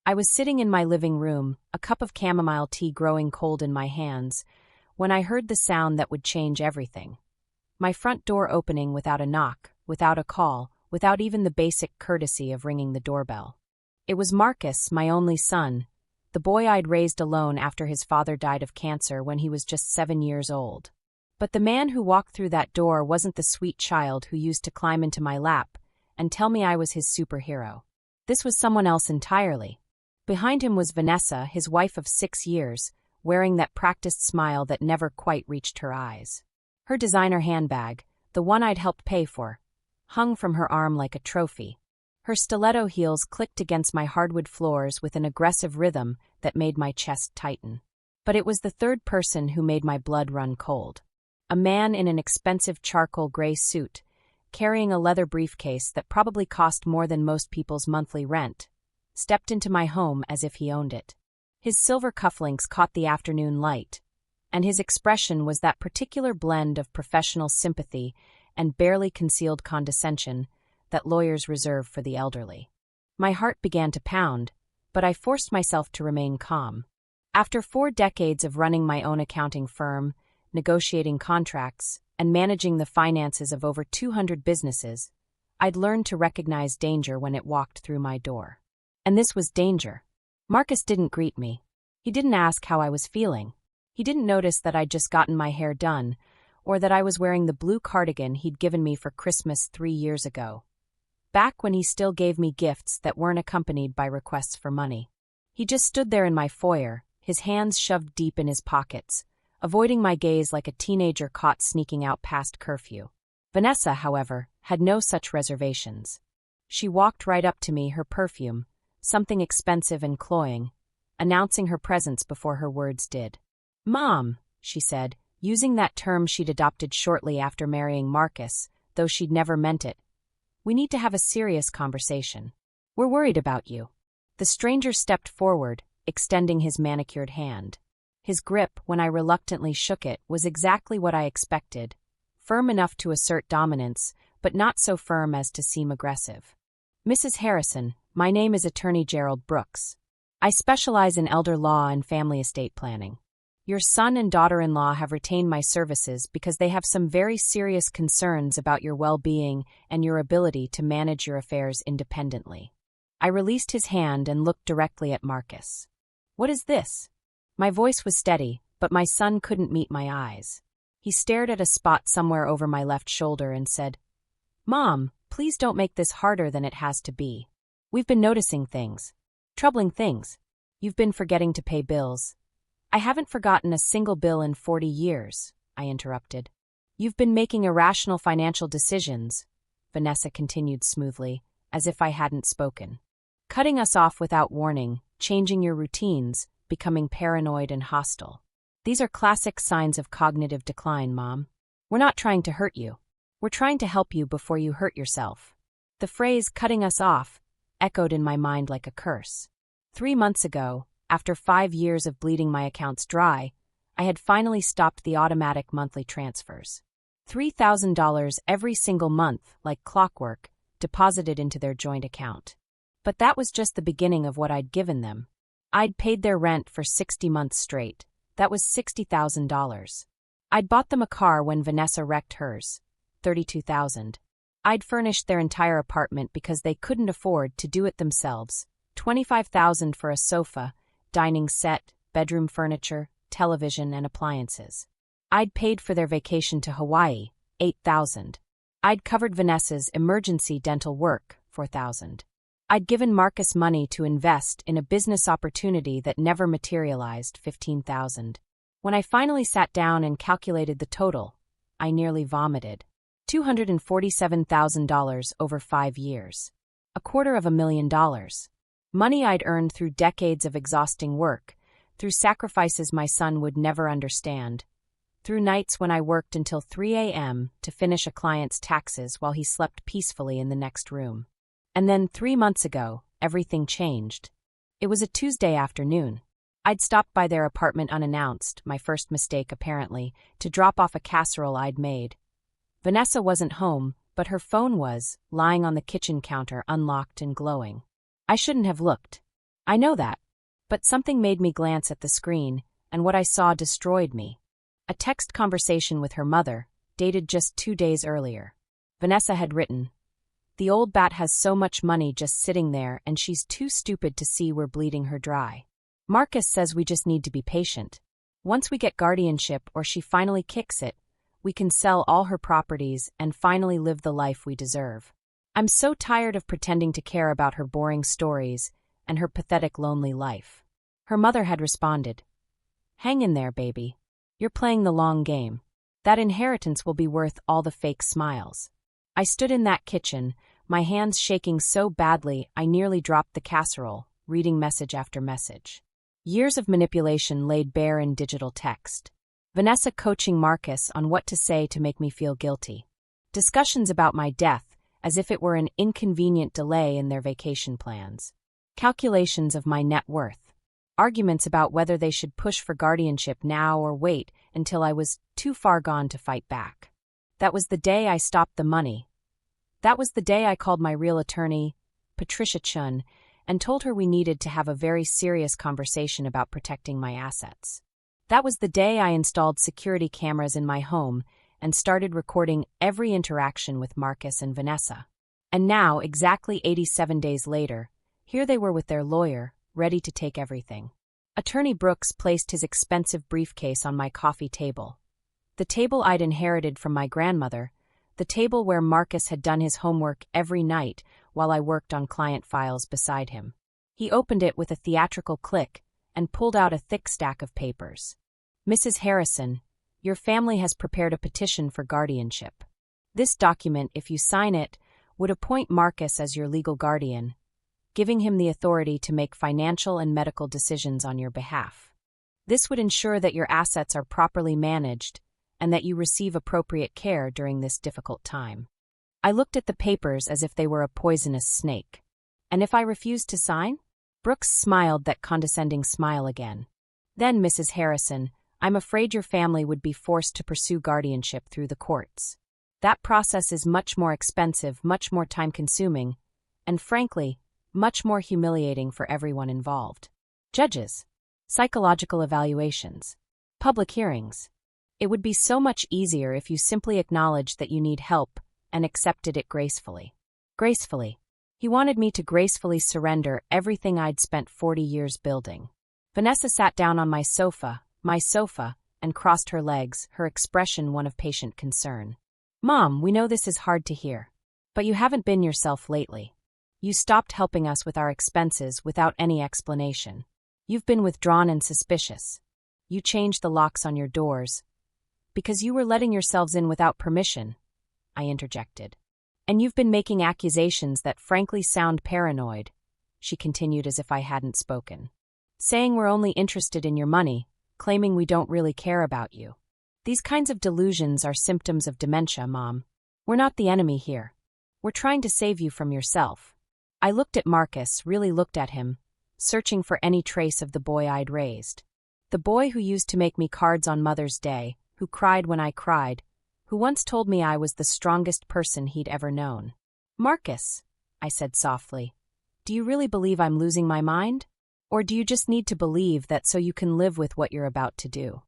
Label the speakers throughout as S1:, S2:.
S1: I was sitting in my living room, a cup of chamomile tea growing cold in my hands, when I heard the sound that would change everything. My front door opening without a knock, without a call, without even the basic courtesy of ringing the doorbell. It was Marcus, my only son, the boy I'd raised alone after his father died of cancer when he was just 7 years old. But the man who walked through that door wasn't the sweet child who used to climb into my lap and tell me I was his superhero. This was someone else entirely. Behind him was Vanessa, his wife of 6 years, wearing that practiced smile that never quite reached her eyes. Her designer handbag, the one I'd helped pay for, hung from her arm like a trophy. Her stiletto heels clicked against my hardwood floors with an aggressive rhythm that made my chest tighten. But it was the third person who made my blood run cold. A man in an expensive charcoal gray suit, carrying a leather briefcase that probably cost more than most people's monthly rent, stepped into my home as if he owned it. His silver cufflinks caught the afternoon light, and his expression was that particular blend of professional sympathy and barely concealed condescension that lawyers reserve for the elderly. My heart began to pound, but I forced myself to remain calm. After 4 decades of running my own accounting firm, negotiating contracts, and managing the finances of over 200 businesses, I'd learned to recognize danger when it walked through my door. And this was danger. Marcus didn't greet me. He didn't ask how I was feeling. He didn't notice that I'd just gotten my hair done, or that I was wearing the blue cardigan he'd given me for Christmas 3 years ago, back when he still gave me gifts that weren't accompanied by requests for money. He just stood there in my foyer, his hands shoved deep in his pockets, avoiding my gaze like a teenager caught sneaking out past curfew. Vanessa, however, had no such reservations. She walked right up to me, her perfume, something expensive and cloying, announcing her presence before her words did. "Mom," she said, using that term she'd adopted shortly after marrying Marcus, though she'd never meant it. "We need to have a serious conversation. We're worried about you." The stranger stepped forward, extending his manicured hand. His grip, when I reluctantly shook it, was exactly what I expected, firm enough to assert dominance, but not so firm as to seem aggressive. "Mrs. Harrison, my name is Attorney Gerald Brooks. I specialize in elder law and family estate planning. Your son and daughter-in-law have retained my services because they have some very serious concerns about your well-being and your ability to manage your affairs independently." I released his hand and looked directly at Marcus. "What is this?" My voice was steady, but my son couldn't meet my eyes. He stared at a spot somewhere over my left shoulder and said, "Mom, please don't make this harder than it has to be. We've been noticing things. Troubling things. You've been forgetting to pay bills." "I haven't forgotten a single bill in 40 years, I interrupted. "You've been making irrational financial decisions," Vanessa continued smoothly, as if I hadn't spoken. "Cutting us off without warning, changing your routines, becoming paranoid and hostile. These are classic signs of cognitive decline, Mom. We're not trying to hurt you. We're trying to help you before you hurt yourself." The phrase "cutting us off" echoed in my mind like a curse. 3 months ago, after 5 years of bleeding my accounts dry, I had finally stopped the automatic monthly transfers. $3,000 every single month, like clockwork, deposited into their joint account. But that was just the beginning of what I'd given them. I'd paid their rent for 60 months straight. That was $60,000. I'd bought them a car when Vanessa wrecked hers, $32,000. I'd furnished their entire apartment because they couldn't afford to do it themselves, $25,000 for a sofa, dining set, bedroom furniture, television, and appliances. I'd paid for their vacation to Hawaii, $8,000. I'd covered Vanessa's emergency dental work, $4,000. I'd given Marcus money to invest in a business opportunity that never materialized, $15,000. When I finally sat down and calculated the total, I nearly vomited. $247,000 over 5 years. $250,000. Money I'd earned through decades of exhausting work, through sacrifices my son would never understand, through nights when I worked until 3 a.m. to finish a client's taxes while he slept peacefully in the next room. And then 3 months ago, everything changed. It was a Tuesday afternoon. I'd stopped by their apartment unannounced, my first mistake apparently, to drop off a casserole I'd made. Vanessa wasn't home, but her phone was, lying on the kitchen counter unlocked and glowing. I shouldn't have looked. I know that. But something made me glance at the screen, and what I saw destroyed me. A text conversation with her mother, dated just 2 days earlier. Vanessa had written, "The old bat has so much money just sitting there and she's too stupid to see we're bleeding her dry. Marcus says we just need to be patient. Once we get guardianship or she finally kicks it, we can sell all her properties and finally live the life we deserve. I'm so tired of pretending to care about her boring stories and her pathetic lonely life." Her mother had responded, "Hang in there, baby. You're playing the long game. That inheritance will be worth all the fake smiles." I stood in that kitchen, my hands shaking so badly I nearly dropped the casserole, reading message after message. Years of manipulation laid bare in digital text. Vanessa coaching Marcus on what to say to make me feel guilty. Discussions about my death, as if it were an inconvenient delay in their vacation plans. Calculations of my net worth. Arguments about whether they should push for guardianship now or wait until I was too far gone to fight back. That was the day I stopped the money. That was the day I called my real attorney, Patricia Chun, and told her we needed to have a very serious conversation about protecting my assets. That was the day I installed security cameras in my home and started recording every interaction with Marcus and Vanessa. And now, exactly 87 days later, here they were with their lawyer, ready to take everything. Attorney Brooks placed his expensive briefcase on my coffee table. The table I'd inherited from my grandmother, the table where Marcus had done his homework every night while I worked on client files beside him. He opened it with a theatrical click and pulled out a thick stack of papers. "Mrs. Harrison, your family has prepared a petition for guardianship. This document, if you sign it, would appoint Marcus as your legal guardian, giving him the authority to make financial and medical decisions on your behalf. This would ensure that your assets are properly managed and that you receive appropriate care during this difficult time." I looked at the papers as if they were a poisonous snake. "And if I refused to sign?" Brooks smiled that condescending smile again. "Then, Mrs. Harrison, I'm afraid your family would be forced to pursue guardianship through the courts. That process is much more expensive, much more time-consuming, and frankly, much more humiliating for everyone involved. Judges, psychological evaluations, public hearings. It would be so much easier if you simply acknowledged that you need help and accepted it gracefully." Gracefully. He wanted me to gracefully surrender everything I'd spent 40 years building. Vanessa sat down on my sofa, and crossed her legs, her expression one of patient concern. "Mom, we know this is hard to hear. But you haven't been yourself lately. You stopped helping us with our expenses without any explanation. You've been withdrawn and suspicious. You changed the locks on your doors. Because you were letting yourselves in without permission," I interjected. "And you've been making accusations that frankly sound paranoid," she continued as if I hadn't spoken. "Saying we're only interested in your money, claiming we don't really care about you. These kinds of delusions are symptoms of dementia, Mom. We're not the enemy here. We're trying to save you from yourself." I looked at Marcus, really looked at him, searching for any trace of the boy I'd raised. The boy who used to make me cards on Mother's Day, who cried when I cried, who once told me I was the strongest person he'd ever known. "Marcus," I said softly, "do you really believe I'm losing my mind? Or do you just need to believe that so you can live with what you're about to do?"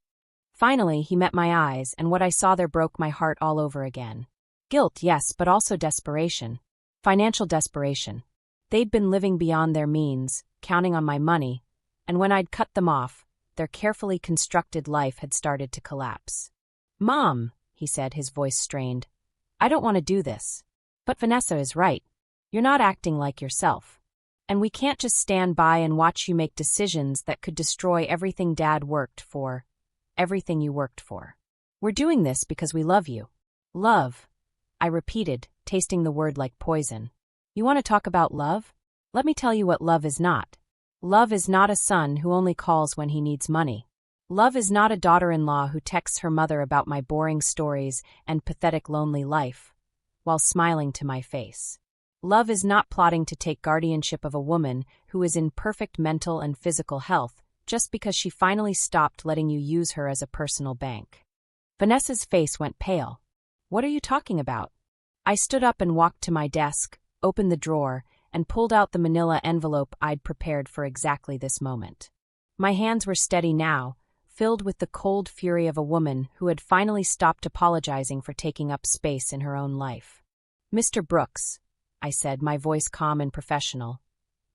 S1: Finally, he met my eyes, and what I saw there broke my heart all over again. Guilt, yes, but also desperation. Financial desperation. They'd been living beyond their means, counting on my money, and when I'd cut them off, their carefully constructed life had started to collapse. "Mom," he said, his voice strained, "I don't want to do this. But Vanessa is right. You're not acting like yourself. And we can't just stand by and watch you make decisions that could destroy everything Dad worked for, everything you worked for. We're doing this because we love you." "Love," I repeated, tasting the word like poison. "You want to talk about love? Let me tell you what love is not. Love is not a son who only calls when he needs money. Love is not a daughter-in-law who texts her mother about my boring stories and pathetic lonely life, while smiling to my face. Love is not plotting to take guardianship of a woman who is in perfect mental and physical health just because she finally stopped letting you use her as a personal bank." Vanessa's face went pale. "What are you talking about?" I stood up and walked to my desk, opened the drawer, and pulled out the manila envelope I'd prepared for exactly this moment. My hands were steady now, filled with the cold fury of a woman who had finally stopped apologizing for taking up space in her own life. "Mr. Brooks," I said, my voice calm and professional,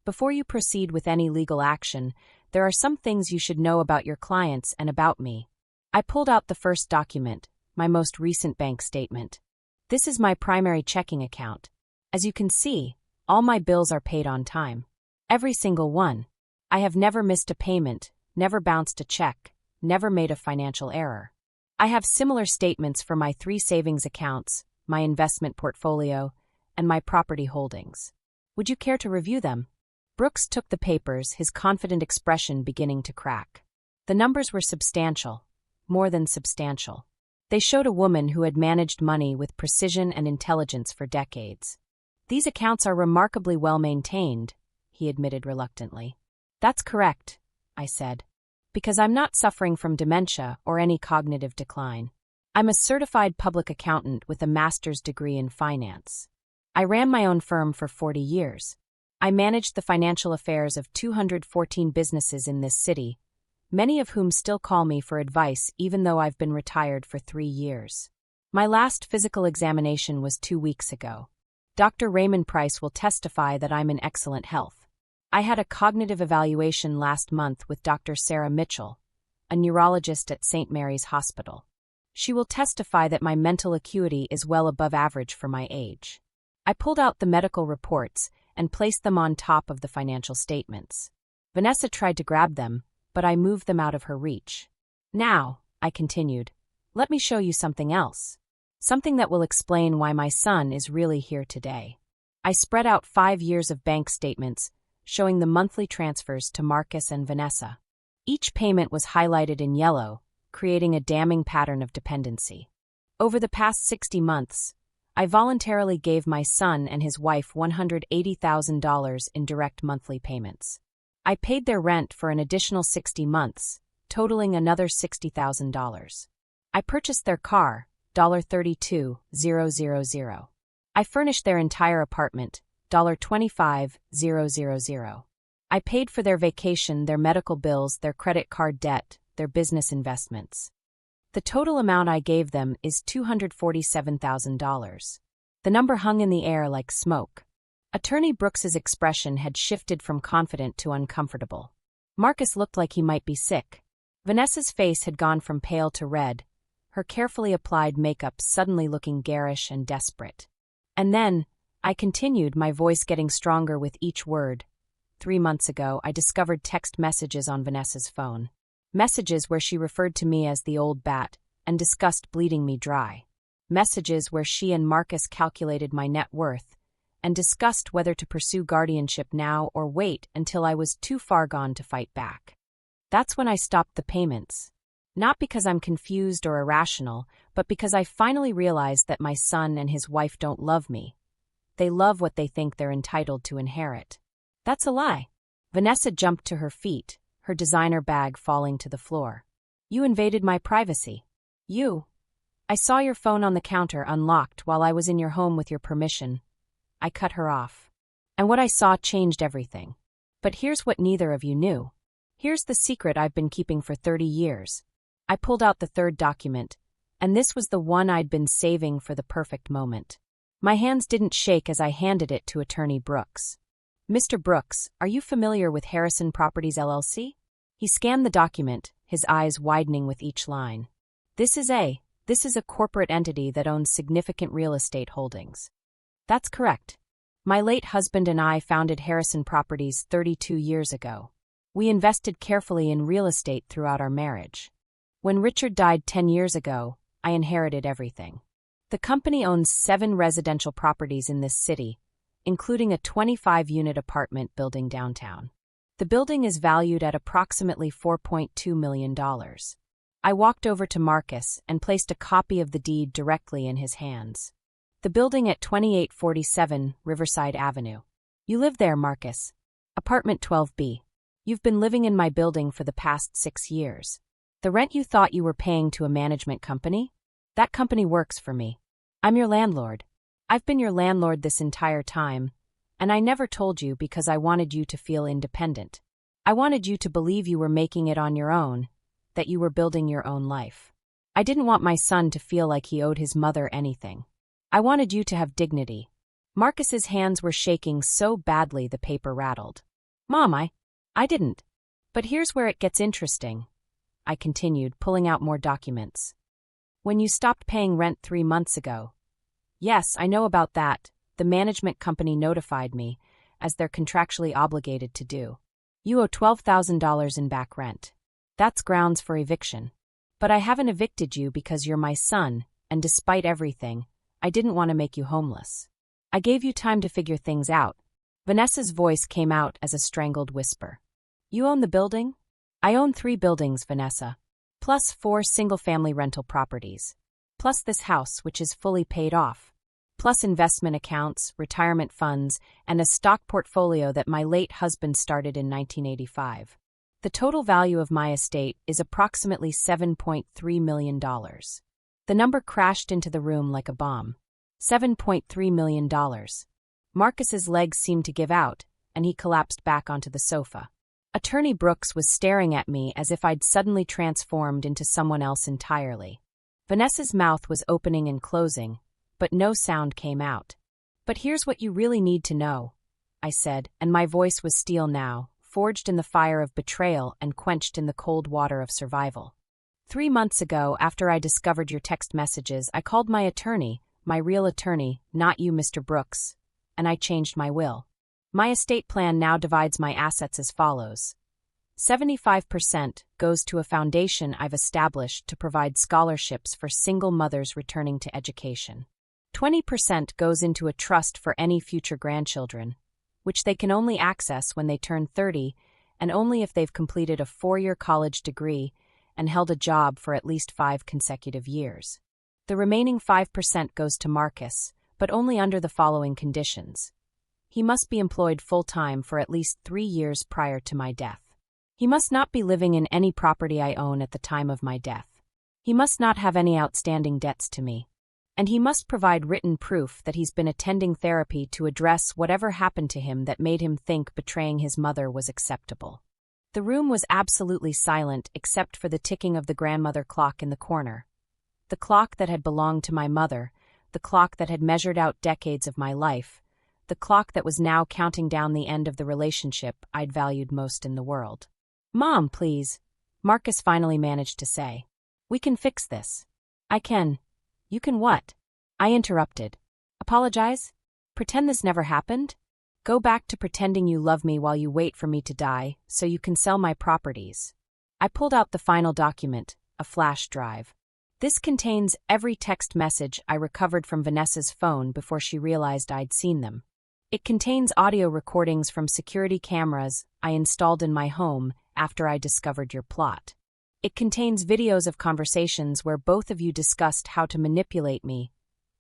S1: "before you proceed with any legal action, there are some things you should know about your clients and about me." I pulled out the first document, my most recent bank statement. This is my primary checking account. As you can see, all my bills are paid on time. Every single one. I have never missed a payment, never bounced a check, never made a financial error. I have similar statements for my 3 savings accounts, my investment portfolio, and my property holdings. Would you care to review them? Brooks took the papers, his confident expression beginning to crack. The numbers were substantial, more than substantial. They showed a woman who had managed money with precision and intelligence for decades. "These accounts are remarkably well maintained," he admitted reluctantly. "That's correct," I said, "because I'm not suffering from dementia or any cognitive decline. I'm a certified public accountant with a master's degree in finance. I ran my own firm for 40 years. I managed the financial affairs of 214 businesses in this city, many of whom still call me for advice even though I've been retired for 3 years. My last physical examination was 2 weeks ago. Dr. Raymond Price will testify that I'm in excellent health. I had a cognitive evaluation last month with Dr. Sarah Mitchell, a neurologist at St. Mary's Hospital. She will testify that my mental acuity is well above average for my age." I pulled out the medical reports and placed them on top of the financial statements. Vanessa tried to grab them, but I moved them out of her reach. "Now," I continued, "let me show you something else. Something that will explain why my son is really here today." I spread out 5 years of bank statements, showing the monthly transfers to Marcus and Vanessa. Each payment was highlighted in yellow, creating a damning pattern of dependency. Over the past 60 months, I voluntarily gave my son and his wife $180,000 in direct monthly payments. I paid their rent for an additional 60 months, totaling another $60,000. I purchased their car, $32,000. I furnished their entire apartment, $25,000. I paid for their vacation, their medical bills, their credit card debt, their business investments. The total amount I gave them is $247,000. The number hung in the air like smoke. Attorney Brooks's expression had shifted from confident to uncomfortable. Marcus looked like he might be sick. Vanessa's face had gone from pale to red, her carefully applied makeup suddenly looking garish and desperate. And then, I continued, my voice getting stronger with each word. 3 months ago, I discovered text messages on Vanessa's phone. Messages where she referred to me as the old bat and discussed bleeding me dry. Messages where she and Marcus calculated my net worth and discussed whether to pursue guardianship now or wait until I was too far gone to fight back. That's when I stopped the payments. Not because I'm confused or irrational, but because I finally realized that my son and his wife don't love me. They love what they think they're entitled to inherit. That's a lie. Vanessa jumped to her feet, her designer bag falling to the floor. "You invaded my privacy. I saw your phone on the counter unlocked while I was in your home with your permission." I cut her off. "And what I saw changed everything. But here's what neither of you knew. Here's the secret I've been keeping for 30 years. I pulled out the third document, and this was the one I'd been saving for the perfect moment. My hands didn't shake as I handed it to Attorney Brooks. "Mr. Brooks, are you familiar with Harrison Properties LLC?" He scanned the document, his eyes widening with each line. This is a corporate entity that owns significant real estate holdings." "That's correct. My late husband and I founded Harrison Properties 32 years ago. We invested carefully in real estate throughout our marriage. When Richard died 10 years ago, I inherited everything. The company owns 7 residential properties in this city, including a 25-unit apartment building downtown. The building is valued at approximately $4.2 million. I walked over to Marcus and placed a copy of the deed directly in his hands. "The building at 2847 Riverside Avenue. You live there, Marcus. Apartment 12B. You've been living in my building for the past 6 years. The rent you thought you were paying to a management company? That company works for me. I'm your landlord. I've been your landlord this entire time, And I never told you because I wanted you to feel independent. I wanted you to believe you were making it on your own, that you were building your own life. I didn't want my son to feel like he owed his mother anything. I wanted you to have dignity. Marcus's hands were shaking so badly the paper rattled. Mom, I didn't. But here's where it gets interesting, I continued, pulling out more documents. When you stopped paying rent 3 months ago. Yes, I know about that. The management company notified me, as they're contractually obligated to do. You owe $12,000 in back rent. That's grounds for eviction. But I haven't evicted you because you're my son, and despite everything, I didn't want to make you homeless. I gave you time to figure things out. Vanessa's voice came out as a strangled whisper. You own the building? I own 3 buildings, Vanessa. Plus 4 single-family rental properties. Plus this house, which is fully paid off. Plus investment accounts, retirement funds, and a stock portfolio that my late husband started in 1985. The total value of my estate is approximately $7.3 million. The number crashed into the room like a bomb. $7.3 million. Marcus's legs seemed to give out, and he collapsed back onto the sofa. Attorney Brooks was staring at me as if I'd suddenly transformed into someone else entirely. Vanessa's mouth was opening and closing, but no sound came out. But here's what you really need to know, I said, and my voice was steel now, forged in the fire of betrayal and quenched in the cold water of survival. 3 months ago, after I discovered your text messages, I called my attorney, my real attorney, not you, Mr. Brooks, and I changed my will. My estate plan now divides my assets as follows. 75% goes to a foundation I've established to provide scholarships for single mothers returning to education. 20% goes into a trust for any future grandchildren, which they can only access when they turn 30 and only if they've completed a 4-year college degree and held a job for at least 5 consecutive years. The remaining 5% goes to Marcus, but only under the following conditions. He must be employed full-time for at least 3 years prior to my death. He must not be living in any property I own at the time of my death. He must not have any outstanding debts to me. And he must provide written proof that he's been attending therapy to address whatever happened to him that made him think betraying his mother was acceptable. The room was absolutely silent except for the ticking of the grandmother clock in the corner. The clock that had belonged to my mother, the clock that had measured out decades of my life, the clock that was now counting down the end of the relationship I'd valued most in the world. Mom, please, Marcus finally managed to say. We can fix this. I can. You can what? I interrupted. Apologize? Pretend this never happened? Go back to pretending you love me while you wait for me to die, so you can sell my properties. I pulled out the final document, a flash drive. This contains every text message I recovered from Vanessa's phone before she realized I'd seen them. It contains audio recordings from security cameras I installed in my home after I discovered your plot. It contains videos of conversations where both of you discussed how to manipulate me,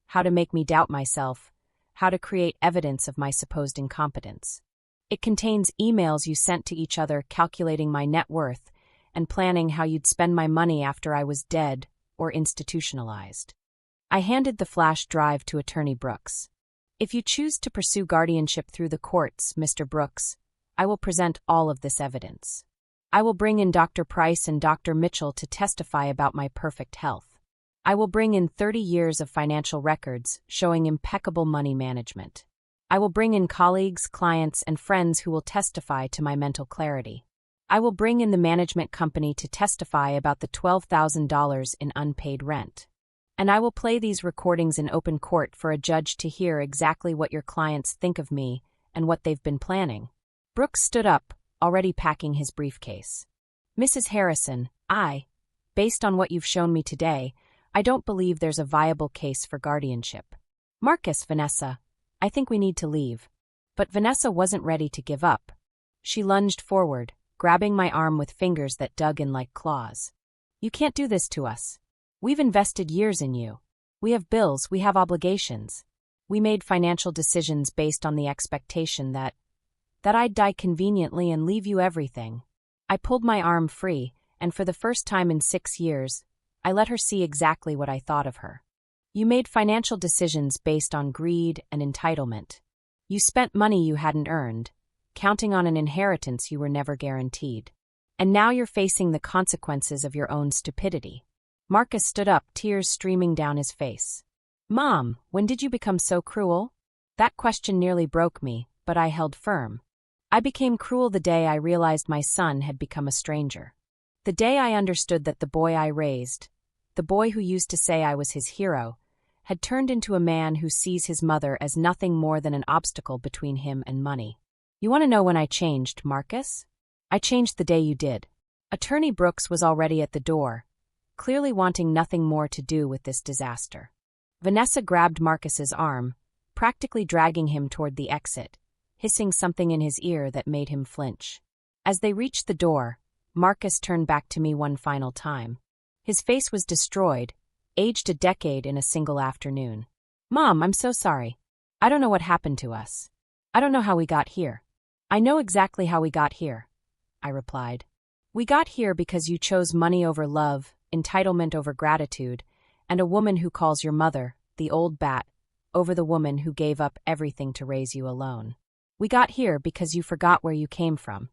S1: how to make me doubt myself, how to create evidence of my supposed incompetence. It contains emails you sent to each other calculating my net worth and planning how you'd spend my money after I was dead or institutionalized. I handed the flash drive to Attorney Brooks. If you choose to pursue guardianship through the courts, Mr. Brooks, I will present all of this evidence. I will bring in Dr. Price and Dr. Mitchell to testify about my perfect health. I will bring in 30 years of financial records showing impeccable money management. I will bring in colleagues, clients, and friends who will testify to my mental clarity. I will bring in the management company to testify about the $12,000 in unpaid rent. And I will play these recordings in open court for a judge to hear exactly what your clients think of me and what they've been planning. Brooks stood up, already packing his briefcase. Mrs. Harrison, based on what you've shown me today, I don't believe there's a viable case for guardianship. Marcus, Vanessa, I think we need to leave. But Vanessa wasn't ready to give up. She lunged forward, grabbing my arm with fingers that dug in like claws. You can't do this to us. We've invested years in you. We have bills, we have obligations. We made financial decisions based on the expectation that I'd die conveniently and leave you everything. I pulled my arm free, and for the first time in 6 years, I let her see exactly what I thought of her. You made financial decisions based on greed and entitlement. You spent money you hadn't earned, counting on an inheritance you were never guaranteed. And now you're facing the consequences of your own stupidity. Marcus stood up, tears streaming down his face. Mom, when did you become so cruel? That question nearly broke me, but I held firm. I became cruel the day I realized my son had become a stranger. The day I understood that the boy I raised, the boy who used to say I was his hero, had turned into a man who sees his mother as nothing more than an obstacle between him and money. You want to know when I changed, Marcus? I changed the day you did. Attorney Brooks was already at the door, clearly wanting nothing more to do with this disaster. Vanessa grabbed Marcus's arm, practically dragging him toward the exit, hissing something in his ear that made him flinch. As they reached the door, Marcus turned back to me one final time. His face was destroyed, aged a decade in a single afternoon. Mom, I'm so sorry. I don't know what happened to us. I don't know how we got here. I know exactly how we got here, I replied. We got here because you chose money over love, entitlement over gratitude, and a woman who calls your mother, the old bat, over the woman who gave up everything to raise you alone. We got here because you forgot where you came from.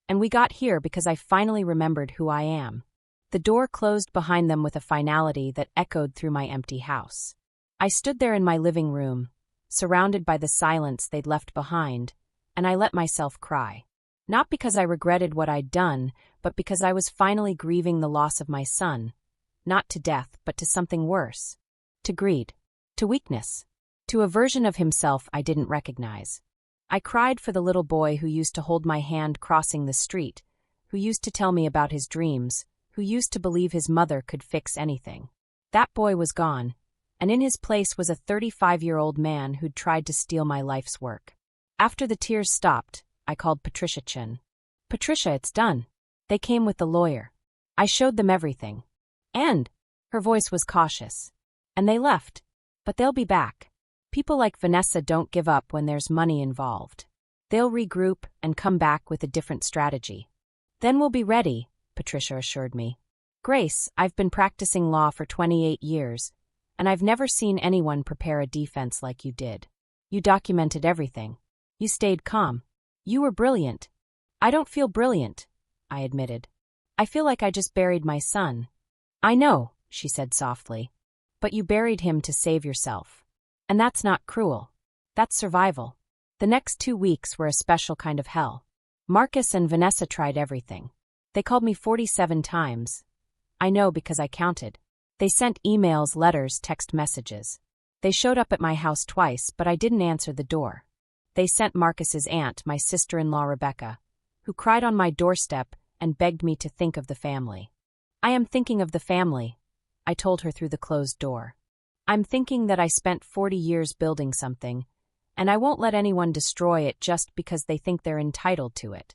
S1: And we got here because I finally remembered who I am. The door closed behind them with a finality that echoed through my empty house. I stood there in my living room, surrounded by the silence they'd left behind, and I let myself cry. Not because I regretted what I'd done, but because I was finally grieving the loss of my son, not to death, but to something worse. To greed. To weakness. To a version of himself I didn't recognize. I cried for the little boy who used to hold my hand crossing the street, who used to tell me about his dreams, who used to believe his mother could fix anything. That boy was gone, and in his place was a 35-year-old man who'd tried to steal my life's work. After the tears stopped, I called Patricia Chin. Patricia, it's done. They came with the lawyer. I showed them everything. And, her voice was cautious. And they left. But they'll be back. People like Vanessa don't give up when there's money involved. They'll regroup and come back with a different strategy. Then we'll be ready, Patricia assured me. Grace, I've been practicing law for 28 years, and I've never seen anyone prepare a defense like you did. You documented everything. You stayed calm. You were brilliant. I don't feel brilliant, I admitted. I feel like I just buried my son. I know, she said softly. But you buried him to save yourself. And that's not cruel. That's survival. The next 2 weeks were a special kind of hell. Marcus and Vanessa tried everything. They called me 47 times. I know because I counted. They sent emails, letters, text messages. They showed up at my house twice, but I didn't answer the door. They sent Marcus's aunt, my sister-in-law Rebecca, who cried on my doorstep and begged me to think of the family. I am thinking of the family, I told her through the closed door. I'm thinking that I spent 40 years building something, and I won't let anyone destroy it just because they think they're entitled to it.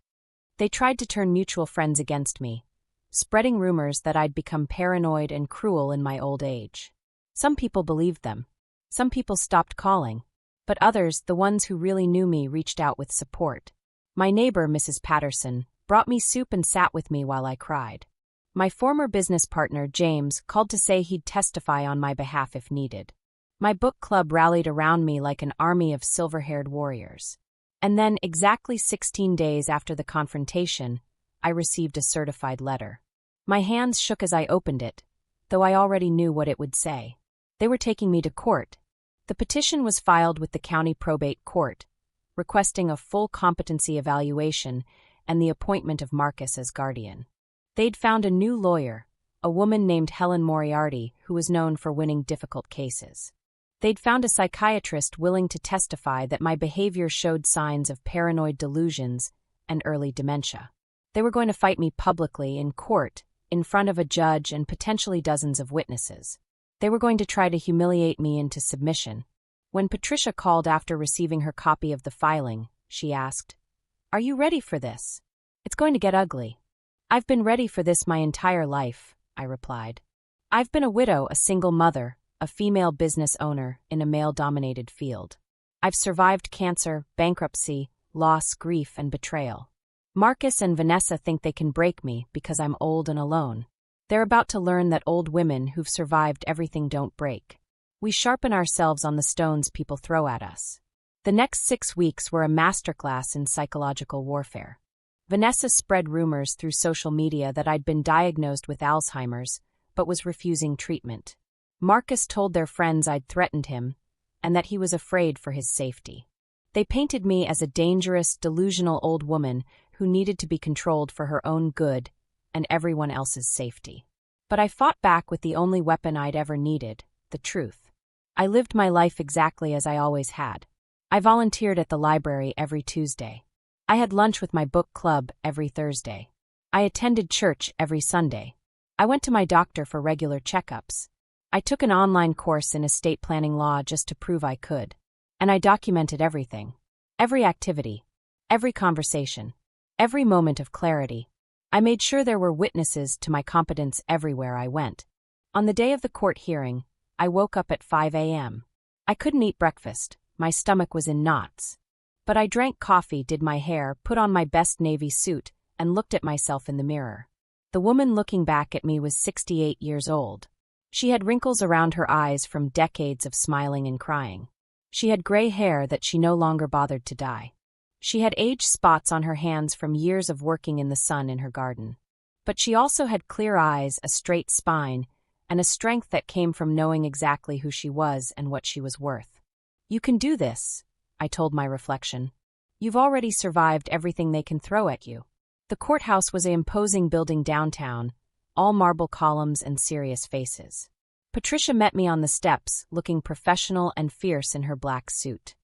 S1: They tried to turn mutual friends against me, spreading rumors that I'd become paranoid and cruel in my old age. Some people believed them. Some people stopped calling. But others, the ones who really knew me, reached out with support. My neighbor, Mrs. Patterson, brought me soup and sat with me while I cried. My former business partner, James, called to say he'd testify on my behalf if needed. My book club rallied around me like an army of silver-haired warriors. And then, exactly 16 days after the confrontation, I received a certified letter. My hands shook as I opened it, though I already knew what it would say. They were taking me to court. The petition was filed with the county probate court, requesting a full competency evaluation and the appointment of Marcus as guardian. They'd found a new lawyer, a woman named Helen Moriarty, who was known for winning difficult cases. They'd found a psychiatrist willing to testify that my behavior showed signs of paranoid delusions and early dementia. They were going to fight me publicly in court, in front of a judge and potentially dozens of witnesses. They were going to try to humiliate me into submission. When Patricia called after receiving her copy of the filing, she asked, "Are you ready for this? It's going to get ugly." "I've been ready for this my entire life," I replied. "I've been a widow, a single mother, a female business owner in a male-dominated field. I've survived cancer, bankruptcy, loss, grief, and betrayal. Marcus and Vanessa think they can break me because I'm old and alone. They're about to learn that old women who've survived everything don't break. We sharpen ourselves on the stones people throw at us. The next 6 weeks were a masterclass in psychological warfare. Vanessa spread rumors through social media that I'd been diagnosed with Alzheimer's, but was refusing treatment. Marcus told their friends I'd threatened him, and that he was afraid for his safety. They painted me as a dangerous, delusional old woman who needed to be controlled for her own good and everyone else's safety. But I fought back with the only weapon I'd ever needed, the truth. I lived my life exactly as I always had. I volunteered at the library every Tuesday. I had lunch with my book club every Thursday. I attended church every Sunday. I went to my doctor for regular checkups. I took an online course in estate planning law just to prove I could. And I documented everything. Every activity. Every conversation. Every moment of clarity. I made sure there were witnesses to my competence everywhere I went. On the day of the court hearing, I woke up at 5 a.m. I couldn't eat breakfast. My stomach was in knots. But I drank coffee, did my hair, put on my best navy suit, and looked at myself in the mirror. The woman looking back at me was 68 years old. She had wrinkles around her eyes from decades of smiling and crying. She had gray hair that she no longer bothered to dye. She had age spots on her hands from years of working in the sun in her garden. But she also had clear eyes, a straight spine, and a strength that came from knowing exactly who she was and what she was worth. "You can do this," I told my reflection. "You've already survived everything they can throw at you." The courthouse was an imposing building downtown, all marble columns and serious faces. Patricia met me on the steps, looking professional and fierce in her black suit.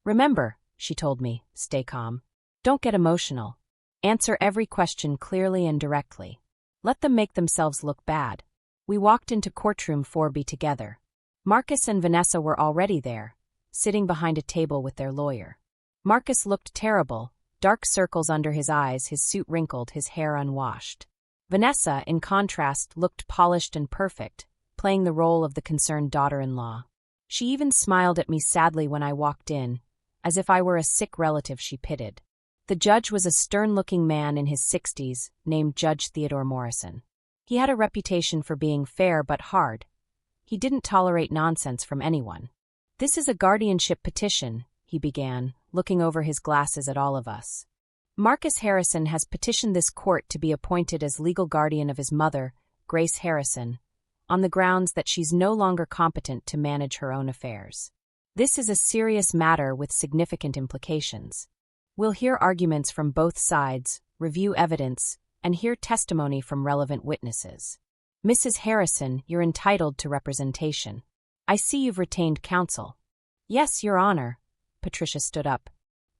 S1: "Remember," she told me, "stay calm. Don't get emotional. Answer every question clearly and directly. Let them make themselves look bad." We walked into courtroom 4B together. Marcus and Vanessa were already there, sitting behind a table with their lawyer. Marcus looked terrible, dark circles under his eyes, his suit wrinkled, his hair unwashed. Vanessa, in contrast, looked polished and perfect, playing the role of the concerned daughter-in-law. She even smiled at me sadly when I walked in, as if I were a sick relative she pitied. The judge was a stern-looking man in his 60s, named Judge Theodore Morrison. He had a reputation for being fair but hard. He didn't tolerate nonsense from anyone. "This is a guardianship petition," he began, looking over his glasses at all of us. "Marcus Harrison has petitioned this court to be appointed as legal guardian of his mother, Grace Harrison, on the grounds that she's no longer competent to manage her own affairs. This is a serious matter with significant implications. We'll hear arguments from both sides, review evidence, and hear testimony from relevant witnesses. Mrs. Harrison, you're entitled to representation. I see you've retained counsel." "Yes, Your Honor." Patricia stood up.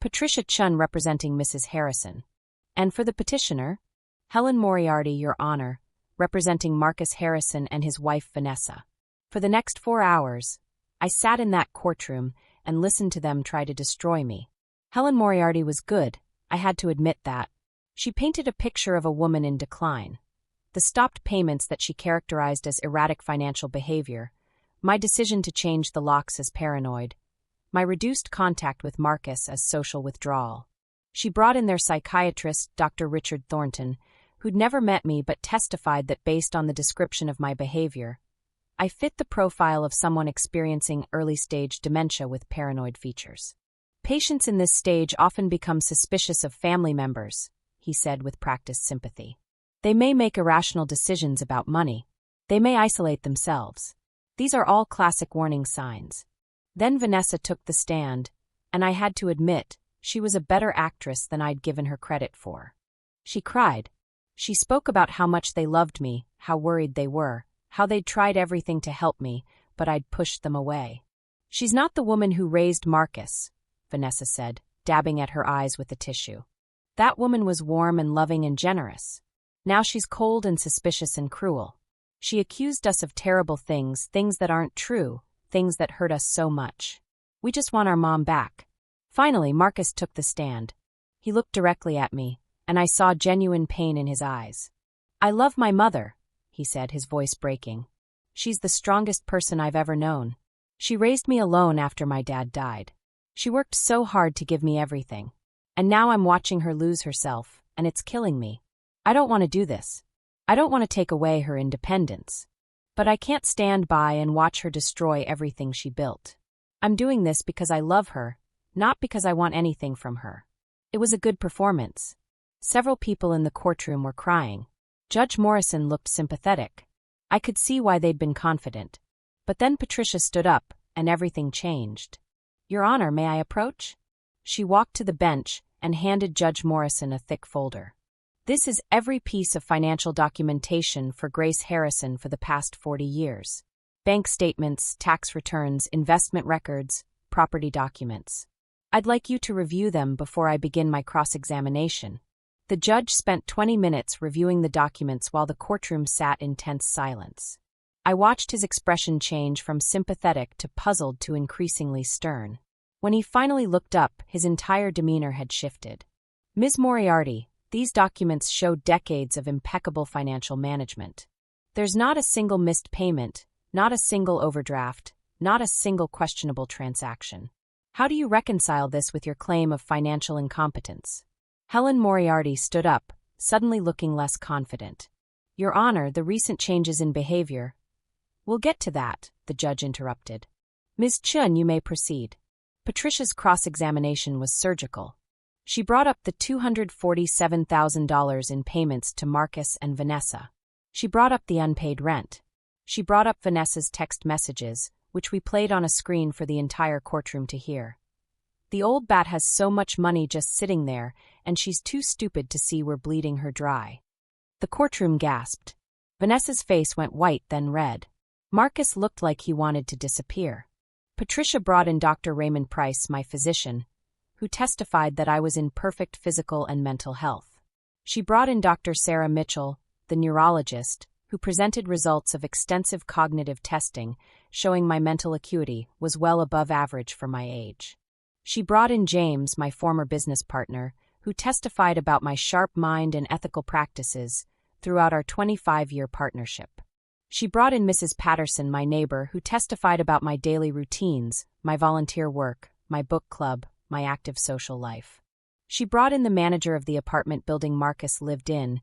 S1: Patricia Chun representing Mrs. Harrison. "And for the petitioner?" "Helen Moriarty, Your Honor, representing Marcus Harrison and his wife Vanessa." For the next 4 hours, I sat in that courtroom and listened to them try to destroy me. Helen Moriarty was good, I had to admit that. She painted a picture of a woman in decline. The stopped payments that she characterized as erratic financial behavior, my decision to change the locks as paranoid, my reduced contact with Marcus as social withdrawal. She brought in their psychiatrist, Dr. Richard Thornton, who'd never met me but testified that based on the description of my behavior, I fit the profile of someone experiencing early-stage dementia with paranoid features. "Patients in this stage often become suspicious of family members," he said with practiced sympathy. "They may make irrational decisions about money. They may isolate themselves. These are all classic warning signs." Then Vanessa took the stand, and I had to admit, she was a better actress than I'd given her credit for. She cried. She spoke about how much they loved me, how worried they were, how they'd tried everything to help me, but I'd pushed them away. "She's not the woman who raised Marcus," Vanessa said, dabbing at her eyes with a tissue. "That woman was warm and loving and generous. Now she's cold and suspicious and cruel. She accused us of terrible things, things that aren't true, things that hurt us so much. We just want our mom back." Finally, Marcus took the stand. He looked directly at me, and I saw genuine pain in his eyes. "I love my mother," he said, his voice breaking. "She's the strongest person I've ever known. She raised me alone after my dad died. She worked so hard to give me everything. And now I'm watching her lose herself, and it's killing me. I don't want to do this. I don't want to take away her independence. But I can't stand by and watch her destroy everything she built. I'm doing this because I love her, not because I want anything from her. It was a good performance. Several people in the courtroom were crying. Judge Morrison looked sympathetic. I could see why they'd been confident. But then Patricia stood up, and everything changed. "Your Honor, may I approach?" She walked to the bench and handed Judge Morrison a thick folder. "This is every piece of financial documentation for Grace Harrison for the past 40 years. Bank statements, tax returns, investment records, property documents. I'd like you to review them before I begin my cross-examination." The judge spent 20 minutes reviewing the documents while the courtroom sat in tense silence. I watched his expression change from sympathetic to puzzled to increasingly stern. When he finally looked up, his entire demeanor had shifted. "Ms. Moriarty, these documents show decades of impeccable financial management. There's not a single missed payment, not a single overdraft, not a single questionable transaction. How do you reconcile this with your claim of financial incompetence?" Helen Moriarty stood up, suddenly looking less confident. "Your Honor, the recent changes in behavior—" "We'll get to that," the judge interrupted. "Ms. Chun, you may proceed." Patricia's cross-examination was surgical. She brought up the $247,000 in payments to Marcus and Vanessa. She brought up the unpaid rent. She brought up Vanessa's text messages, which we played on a screen for the entire courtroom to hear. "The old bat has so much money just sitting there, and she's too stupid to see we're bleeding her dry." The courtroom gasped. Vanessa's face went white, then red. Marcus looked like he wanted to disappear. Patricia brought in Dr. Raymond Price, my physician, who testified that I was in perfect physical and mental health. She brought in Dr. Sarah Mitchell, the neurologist, who presented results of extensive cognitive testing showing my mental acuity was well above average for my age. She brought in James, my former business partner, who testified about my sharp mind and ethical practices throughout our 25-year partnership. She brought in Mrs. Patterson, my neighbor, who testified about my daily routines, my volunteer work, my book club, my active social life. She brought in the manager of the apartment building Marcus lived in,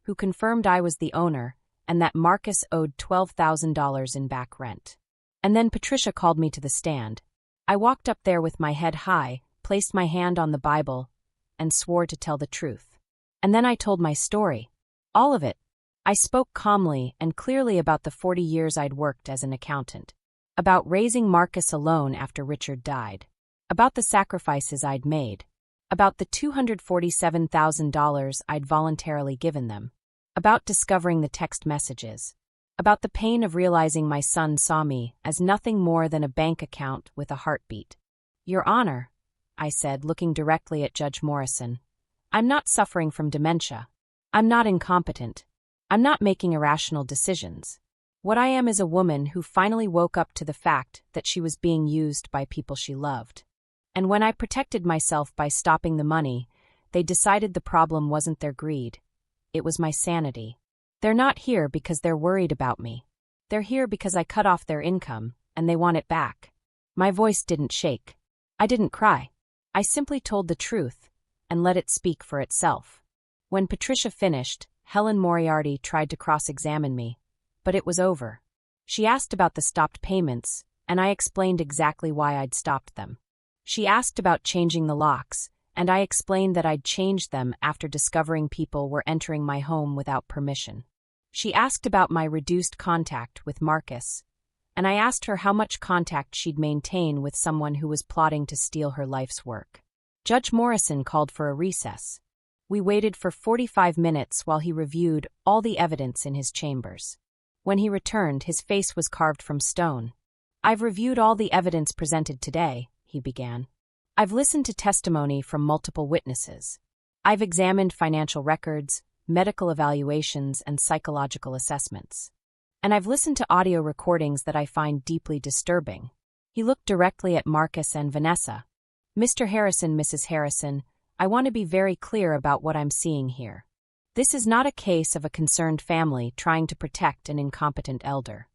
S1: who confirmed I was the owner and that Marcus owed $12,000 in back rent. And then Patricia called me to the stand. I walked up there with my head high, placed my hand on the Bible, and swore to tell the truth. And then I told my story. All of it. I spoke calmly and clearly about the 40 years I'd worked as an accountant. About raising Marcus alone after Richard died. About the sacrifices I'd made. About the $247,000 I'd voluntarily given them. About discovering the text messages. About the pain of realizing my son saw me as nothing more than a bank account with a heartbeat. Your Honor, I said, looking directly at Judge Morrison, I'm not suffering from dementia. I'm not incompetent. I'm not making irrational decisions. What I am is a woman who finally woke up to the fact that she was being used by people she loved. And when I protected myself by stopping the money, they decided the problem wasn't their greed. It was my sanity. They're not here because they're worried about me. They're here because I cut off their income, and they want it back. My voice didn't shake. I didn't cry. I simply told the truth, and let it speak for itself. When Patricia finished, Helen Moriarty tried to cross-examine me, but it was over. She asked about the stopped payments, and I explained exactly why I'd stopped them. She asked about changing the locks, and I explained that I'd changed them after discovering people were entering my home without permission. She asked about my reduced contact with Marcus, and I asked her how much contact she'd maintain with someone who was plotting to steal her life's work. Judge Morrison called for a recess. We waited for 45 minutes while he reviewed all the evidence in his chambers. When he returned, his face was carved from stone. I've reviewed all the evidence presented today, he began. I've listened to testimony from multiple witnesses. I've examined financial records, medical evaluations, and psychological assessments. And I've listened to audio recordings that I find deeply disturbing. He looked directly at Marcus and Vanessa. Mr. Harrison, Mrs. Harrison, I want to be very clear about what I'm seeing here. This is not a case of a concerned family trying to protect an incompetent elder.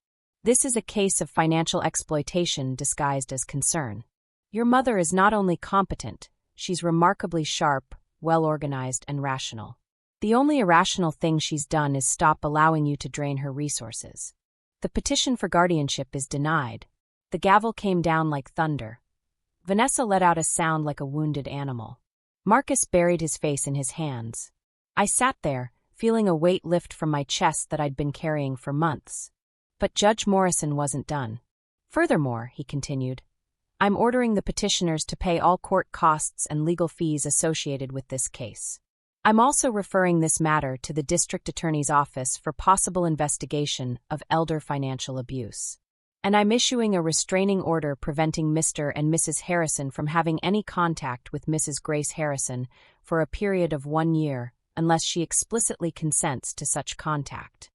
S1: This is a case of financial exploitation disguised as concern. Your mother is not only competent, she's remarkably sharp, well-organized, and rational. The only irrational thing she's done is stop allowing you to drain her resources. The petition for guardianship is denied. The gavel came down like thunder. Vanessa let out a sound like a wounded animal. Marcus buried his face in his hands. I sat there, feeling a weight lift from my chest that I'd been carrying for months. But Judge Morrison wasn't done. Furthermore, he continued, I'm ordering the petitioners to pay all court costs and legal fees associated with this case. I'm also referring this matter to the District Attorney's Office for possible investigation of elder financial abuse. And I'm issuing a restraining order preventing Mr. and Mrs. Harrison from having any contact with Mrs. Grace Harrison for a period of 1 year, unless she explicitly consents to such contact.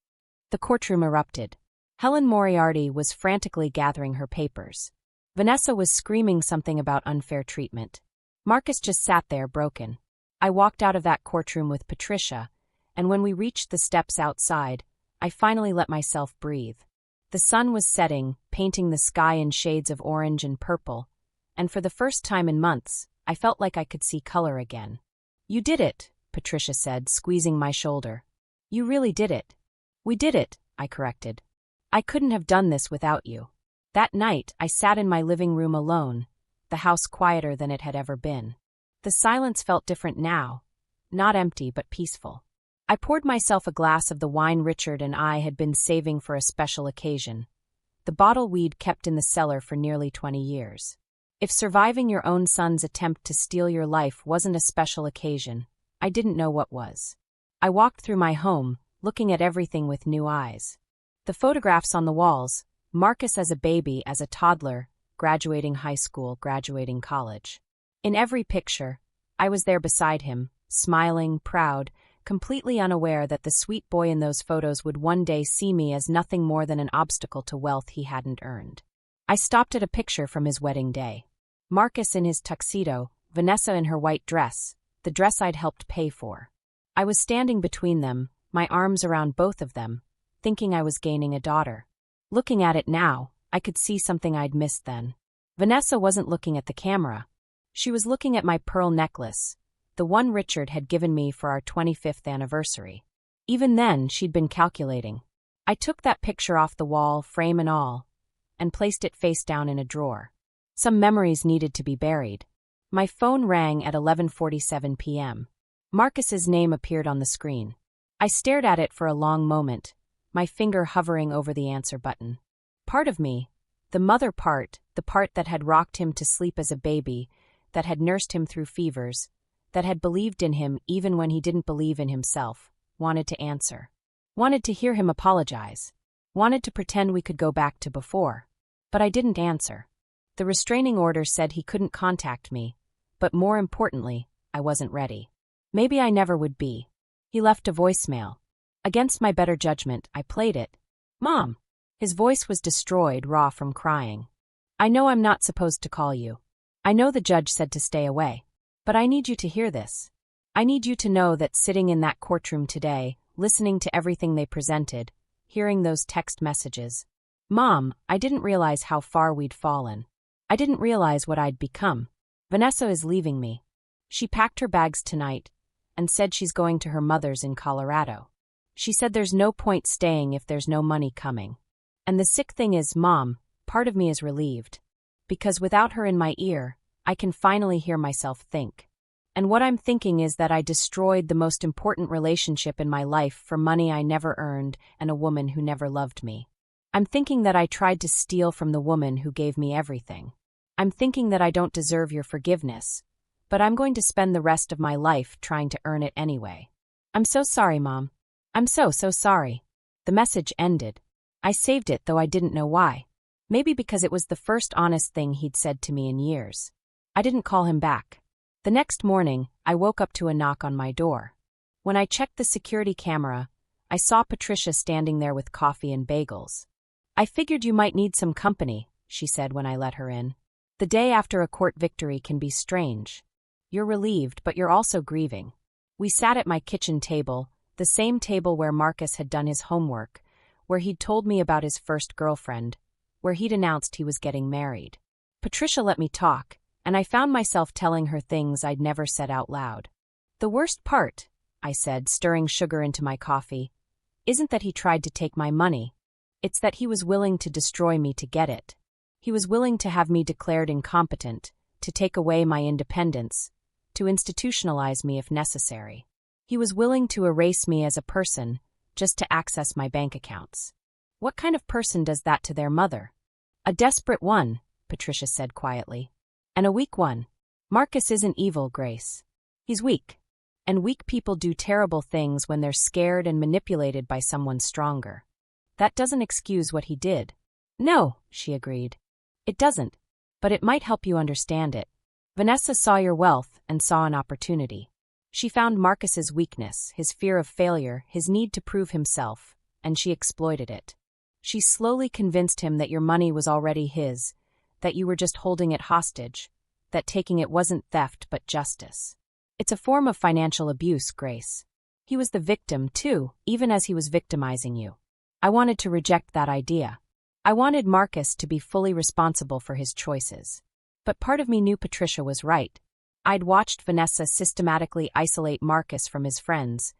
S1: The courtroom erupted. Helen Moriarty was frantically gathering her papers. Vanessa was screaming something about unfair treatment. Marcus just sat there broken. I walked out of that courtroom with Patricia, and when we reached the steps outside, I finally let myself breathe. The sun was setting, painting the sky in shades of orange and purple, and for the first time in months, I felt like I could see color again. You did it, Patricia said, squeezing my shoulder. You really did it. We did it, I corrected. I couldn't have done this without you. That night, I sat in my living room alone, the house quieter than it had ever been. The silence felt different now, not empty but peaceful. I poured myself a glass of the wine Richard and I had been saving for a special occasion, the bottle we'd kept in the cellar for nearly 20 years. If surviving your own son's attempt to steal your life wasn't a special occasion, I didn't know what was. I walked through my home, looking at everything with new eyes. The photographs on the walls, Marcus as a baby, as a toddler, graduating high school, graduating college. In every picture, I was there beside him, smiling, proud, completely unaware that the sweet boy in those photos would one day see me as nothing more than an obstacle to wealth he hadn't earned. I stopped at a picture from his wedding day. Marcus in his tuxedo, Vanessa in her white dress, the dress I'd helped pay for. I was standing between them, my arms around both of them, thinking I was gaining a daughter. Looking at it now, I could see something I'd missed then. Vanessa wasn't looking at the camera. She was looking at my pearl necklace, the one Richard had given me for our 25th anniversary. Even then, she'd been calculating. I took that picture off the wall, frame and all, and placed it face down in a drawer. Some memories needed to be buried. My phone rang at 11:47 p.m. Marcus's name appeared on the screen. I stared at it for a long moment, my finger hovering over the answer button. Part of me, the mother part, the part that had rocked him to sleep as a baby, that had nursed him through fevers, that had believed in him even when he didn't believe in himself, wanted to answer. Wanted to hear him apologize. Wanted to pretend we could go back to before. But I didn't answer. The restraining order said he couldn't contact me, but more importantly, I wasn't ready. Maybe I never would be. He left a voicemail. Against my better judgment, I played it. Mom! His voice was destroyed, raw from crying. I know I'm not supposed to call you. I know the judge said to stay away. But I need you to hear this. I need you to know that sitting in that courtroom today, listening to everything they presented, hearing those text messages. Mom, I didn't realize how far we'd fallen. I didn't realize what I'd become. Vanessa is leaving me. She packed her bags tonight and said she's going to her mother's in Colorado. She said there's no point staying if there's no money coming. And the sick thing is, Mom, part of me is relieved. Because without her in my ear, I can finally hear myself think. And what I'm thinking is that I destroyed the most important relationship in my life for money I never earned and a woman who never loved me. I'm thinking that I tried to steal from the woman who gave me everything. I'm thinking that I don't deserve your forgiveness, but I'm going to spend the rest of my life trying to earn it anyway. I'm so sorry, Mom. I'm so sorry. The message ended. I saved it, though I didn't know why. Maybe because it was the first honest thing he'd said to me in years. I didn't call him back. The next morning, I woke up to a knock on my door. When I checked the security camera, I saw Patricia standing there with coffee and bagels. I figured you might need some company, she said when I let her in. The day after a court victory can be strange. You're relieved, but you're also grieving. We sat at my kitchen table, the same table where Marcus had done his homework, where he'd told me about his first girlfriend, where he'd announced he was getting married. Patricia let me talk, and I found myself telling her things I'd never said out loud. The worst part, I said, stirring sugar into my coffee, isn't that he tried to take my money. It's that he was willing to destroy me to get it. He was willing to have me declared incompetent, to take away my independence, to institutionalize me if necessary. He was willing to erase me as a person just to access my bank accounts. What kind of person does that to their mother? A desperate one, Patricia said quietly. And a weak one. Marcus isn't evil, Grace. He's weak. And weak people do terrible things when they're scared and manipulated by someone stronger. That doesn't excuse what he did. No, she agreed. It doesn't. But it might help you understand it. Vanessa saw your wealth and saw an opportunity. She found Marcus's weakness, his fear of failure, his need to prove himself, and she exploited it. She slowly convinced him that your money was already his, that you were just holding it hostage, that taking it wasn't theft but justice. It's a form of financial abuse, Grace. He was the victim, too, even as he was victimizing you. I wanted to reject that idea. I wanted Marcus to be fully responsible for his choices. But part of me knew Patricia was right. I'd watched Vanessa systematically isolate Marcus from his friends,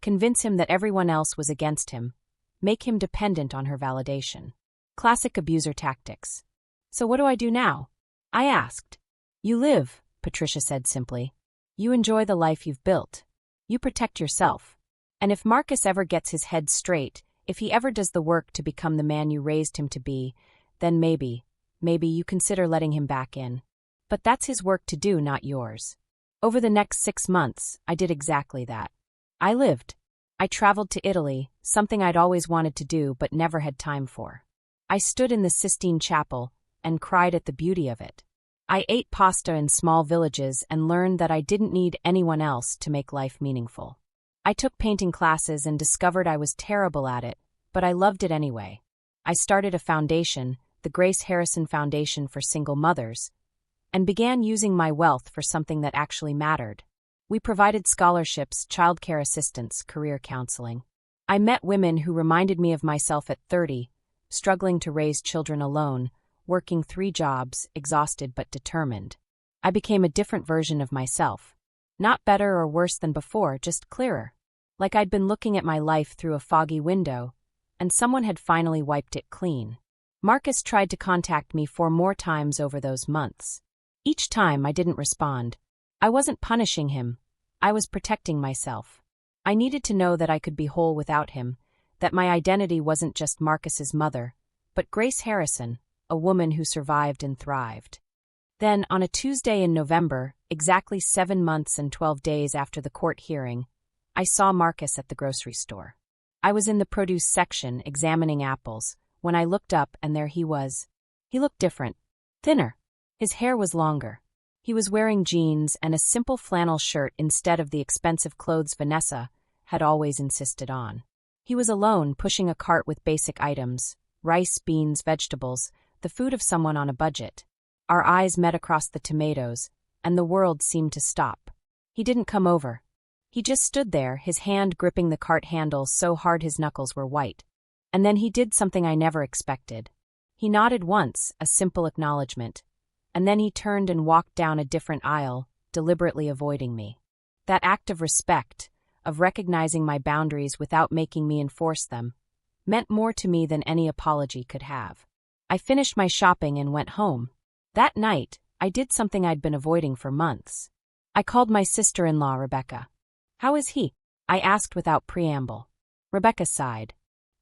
S1: convince him that everyone else was against him, make him dependent on her validation. Classic abuser tactics. So what do I do now? I asked. You live, Patricia said simply. You enjoy the life you've built. You protect yourself. And if Marcus ever gets his head straight, if he ever does the work to become the man you raised him to be, then maybe you consider letting him back in. But that's his work to do, not yours. Over the next 6 months, I did exactly that. I lived. I traveled to Italy, something I'd always wanted to do but never had time for. I stood in the Sistine Chapel and cried at the beauty of it. I ate pasta in small villages and learned that I didn't need anyone else to make life meaningful. I took painting classes and discovered I was terrible at it, but I loved it anyway. I started a foundation, the Grace Harrison Foundation for Single Mothers, and began using my wealth for something that actually mattered. We provided scholarships, childcare assistance, career counseling. I met women who reminded me of myself at 30, struggling to raise children alone, working 3 jobs, exhausted but determined. I became a different version of myself. Not better or worse than before, just clearer. Like I'd been looking at my life through a foggy window, and someone had finally wiped it clean. Marcus tried to contact me 4 more times over those months. Each time I didn't respond. I wasn't punishing him. I was protecting myself. I needed to know that I could be whole without him, that my identity wasn't just Marcus's mother, but Grace Harrison, a woman who survived and thrived. Then, on a Tuesday in November, exactly 7 months and 12 days after the court hearing, I saw Marcus at the grocery store. I was in the produce section examining apples when I looked up and there he was. He looked different, thinner. His hair was longer. He was wearing jeans and a simple flannel shirt instead of the expensive clothes Vanessa had always insisted on. He was alone, pushing a cart with basic items, rice, beans, vegetables, the food of someone on a budget. Our eyes met across the tomatoes, and the world seemed to stop. He didn't come over. He just stood there, his hand gripping the cart handle so hard his knuckles were white. And then he did something I never expected. He nodded once, a simple acknowledgement, and then he turned and walked down a different aisle, deliberately avoiding me. That act of respect, of recognizing my boundaries without making me enforce them, meant more to me than any apology could have. I finished my shopping and went home. That night, I did something I'd been avoiding for months. I called my sister-in-law, Rebecca. How is he? I asked without preamble. Rebecca sighed.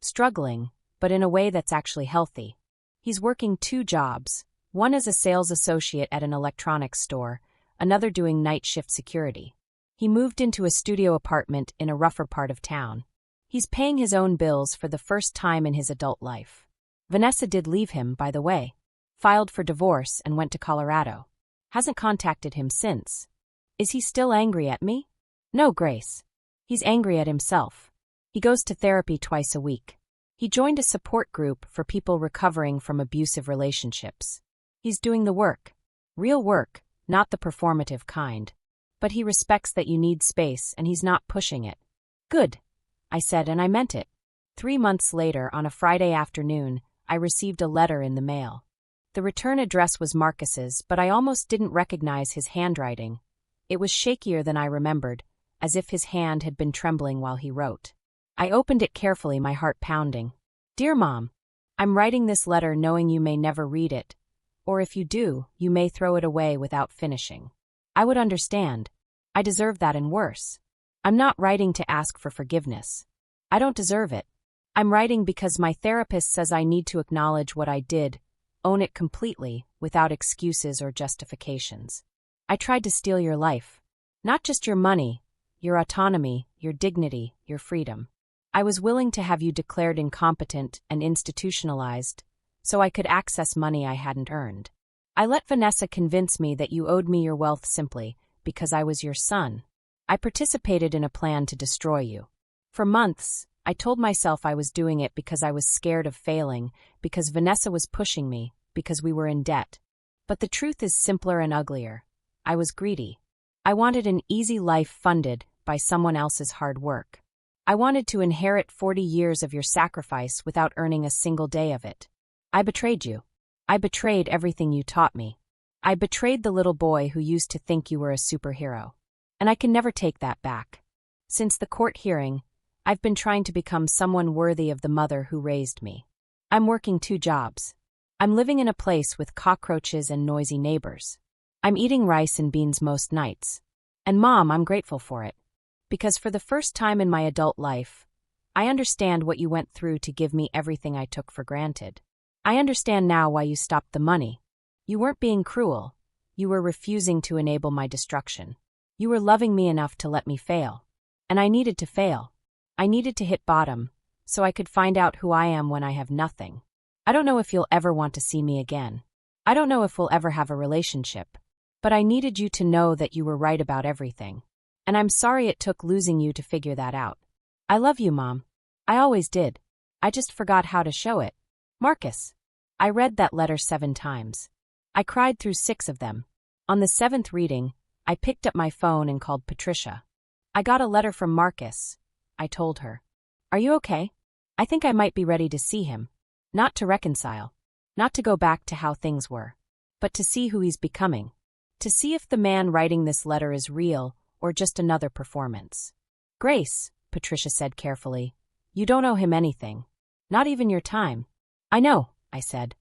S1: Struggling, but in a way that's actually healthy. He's working 2 jobs, one as a sales associate at an electronics store, another doing night shift security. He moved into a studio apartment in a rougher part of town. He's paying his own bills for the first time in his adult life. Vanessa did leave him, by the way. Filed for divorce and went to Colorado. Hasn't contacted him since. Is he still angry at me? No, Grace. He's angry at himself. He goes to therapy twice a week. He joined a support group for people recovering from abusive relationships. He's doing the work. Real work, not the performative kind. But he respects that you need space and he's not pushing it. Good, I said, and I meant it. 3 months later, on a Friday afternoon, I received a letter in the mail. The return address was Marcus's, but I almost didn't recognize his handwriting. It was shakier than I remembered, as if his hand had been trembling while he wrote. I opened it carefully, my heart pounding. Dear Mom, I'm writing this letter knowing you may never read it, Or if you do, you may throw it away without finishing. I would understand. I deserve that and worse. I'm not writing to ask for forgiveness. I don't deserve it. I'm writing because my therapist says I need to acknowledge what I did, own it completely, without excuses or justifications. I tried to steal your life. Not just your money, your autonomy, your dignity, your freedom. I was willing to have you declared incompetent and institutionalized, so I could access money I hadn't earned. I let Vanessa convince me that you owed me your wealth simply because I was your son. I participated in a plan to destroy you. For months, I told myself I was doing it because I was scared of failing, because Vanessa was pushing me, because we were in debt. But the truth is simpler and uglier. I was greedy. I wanted an easy life funded by someone else's hard work. I wanted to inherit 40 years of your sacrifice without earning a single day of it. I betrayed you. I betrayed everything you taught me. I betrayed the little boy who used to think you were a superhero. And I can never take that back. Since the court hearing, I've been trying to become someone worthy of the mother who raised me. I'm working 2 jobs. I'm living in a place with cockroaches and noisy neighbors. I'm eating rice and beans most nights. And Mom, I'm grateful for it. Because for the first time in my adult life, I understand what you went through to give me everything I took for granted. I understand now why you stopped the money. You weren't being cruel. You were refusing to enable my destruction. You were loving me enough to let me fail. And I needed to fail. I needed to hit bottom, so I could find out who I am when I have nothing. I don't know if you'll ever want to see me again. I don't know if we'll ever have a relationship. But I needed you to know that you were right about everything. And I'm sorry it took losing you to figure that out. I love you, Mom. I always did. I just forgot how to show it. Marcus. I read that letter 7 times. I cried through 6 of them. On the 7th reading, I picked up my phone and called Patricia. I got a letter from Marcus. I told her. Are you okay? I think I might be ready to see him. Not to reconcile. Not to go back to how things were. But to see who he's becoming. To see if the man writing this letter is real or just another performance. Grace, Patricia said carefully, you don't owe him anything. Not even your time. I know, I said.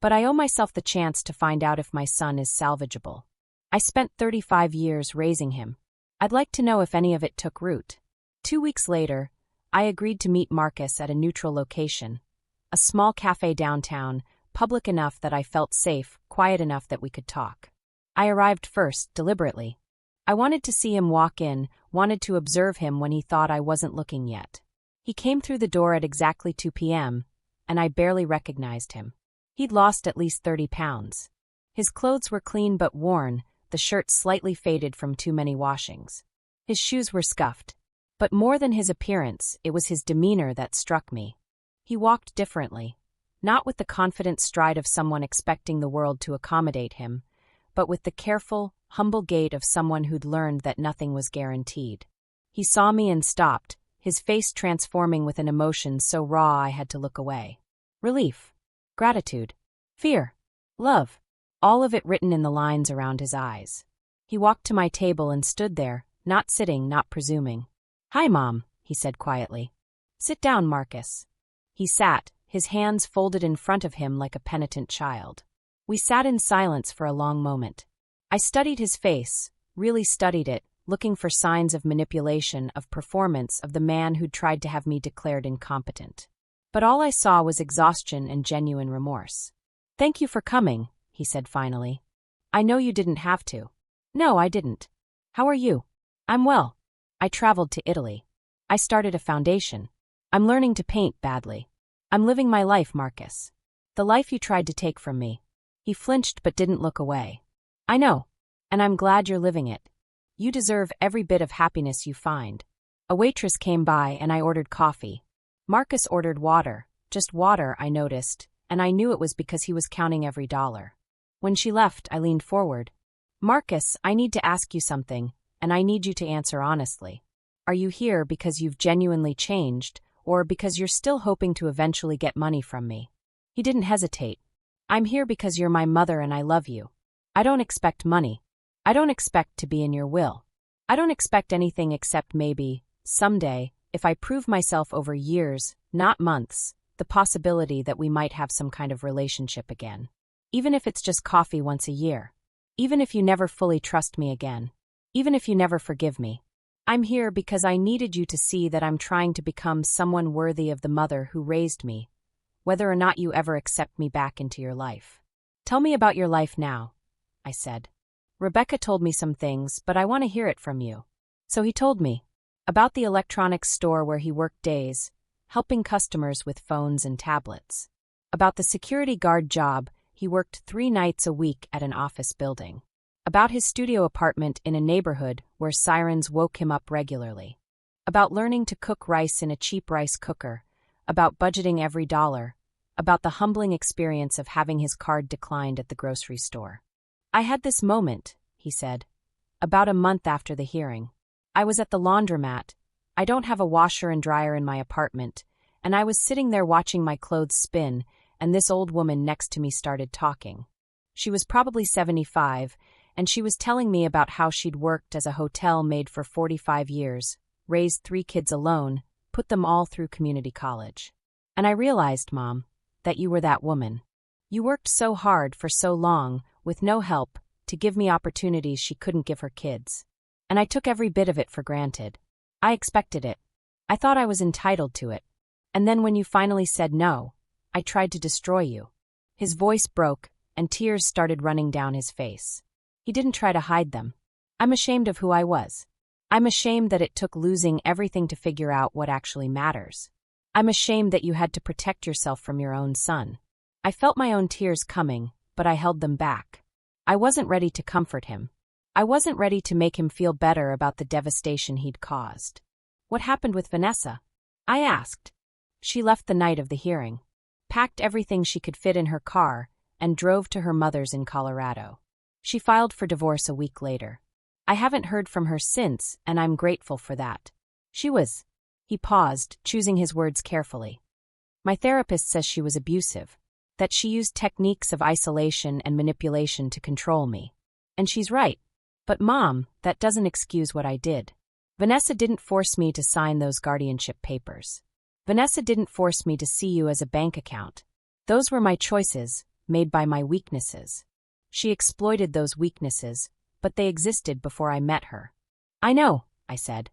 S1: But I owe myself the chance to find out if my son is salvageable. I spent 35 years raising him. I'd like to know if any of it took root. 2 weeks later, I agreed to meet Marcus at a neutral location. A small cafe downtown, public enough that I felt safe, quiet enough that we could talk. I arrived first, deliberately. I wanted to see him walk in, wanted to observe him when he thought I wasn't looking yet. He came through the door at exactly 2 p.m., and I barely recognized him. He'd lost at least 30 pounds. His clothes were clean but worn, the shirt slightly faded from too many washings. His shoes were scuffed. But more than his appearance, it was his demeanor that struck me. He walked differently, not with the confident stride of someone expecting the world to accommodate him, but with the careful, humble gait of someone who'd learned that nothing was guaranteed. He saw me and stopped, his face transforming with an emotion so raw I had to look away. Relief, gratitude, fear, love, all of it written in the lines around his eyes. He walked to my table and stood there, not sitting, not presuming. Hi, Mom, he said quietly. Sit down, Marcus. He sat, his hands folded in front of him like a penitent child. We sat in silence for a long moment. I studied his face, really studied it, looking for signs of manipulation, of performance, of the man who'd tried to have me declared incompetent. But all I saw was exhaustion and genuine remorse. Thank you for coming, he said finally. I know you didn't have to. No, I didn't. How are you? I'm well. I traveled to Italy. I started a foundation. I'm learning to paint badly. I'm living my life, Marcus. The life you tried to take from me. He flinched but didn't look away. I know. And I'm glad you're living it. You deserve every bit of happiness you find. A waitress came by and I ordered coffee. Marcus ordered water, just water, I noticed, and I knew it was because he was counting every dollar. When she left, I leaned forward. Marcus, I need to ask you something, and I need you to answer honestly. Are you here because you've genuinely changed, or because you're still hoping to eventually get money from me? He didn't hesitate. I'm here because you're my mother and I love you. I don't expect money. I don't expect to be in your will. I don't expect anything except maybe, someday, if I prove myself over years, not months, the possibility that we might have some kind of relationship again. Even if it's just coffee once a year. Even if you never fully trust me again. Even if you never forgive me. I'm here because I needed you to see that I'm trying to become someone worthy of the mother who raised me, whether or not you ever accept me back into your life. Tell me about your life now, I said. Rebecca told me some things, but I want to hear it from you. So he told me about the electronics store where he worked days, helping customers with phones and tablets. About the security guard job he worked 3 nights a week at an office building. About his studio apartment in a neighborhood where sirens woke him up regularly. About learning to cook rice in a cheap rice cooker. About budgeting every dollar. About the humbling experience of having his card declined at the grocery store. I had this moment, he said, about a month after the hearing. I was at the laundromat. I don't have a washer and dryer in my apartment, and I was sitting there watching my clothes spin, and this old woman next to me started talking. She was probably 75, and she was telling me about how she'd worked as a hotel maid for 45 years, raised 3 kids alone, put them all through community college. And I realized, Mom, that you were that woman. You worked so hard for so long, with no help, to give me opportunities she couldn't give her kids. And I took every bit of it for granted. I expected it. I thought I was entitled to it. And then when you finally said no, I tried to destroy you. His voice broke, and tears started running down his face. He didn't try to hide them. I'm ashamed of who I was. I'm ashamed that it took losing everything to figure out what actually matters. I'm ashamed that you had to protect yourself from your own son. I felt my own tears coming, but I held them back. I wasn't ready to comfort him. I wasn't ready to make him feel better about the devastation he'd caused. What happened with Vanessa? I asked. She left the night of the hearing, packed everything she could fit in her car, and drove to her mother's in Colorado. She filed for divorce a week later. I haven't heard from her since, and I'm grateful for that. She was. He paused, choosing his words carefully. My therapist says she was abusive, that she used techniques of isolation and manipulation to control me. And she's right. But Mom, that doesn't excuse what I did. Vanessa didn't force me to sign those guardianship papers. Vanessa didn't force me to see you as a bank account. Those were my choices, made by my weaknesses. She exploited those weaknesses, but they existed before I met her. I know, I said.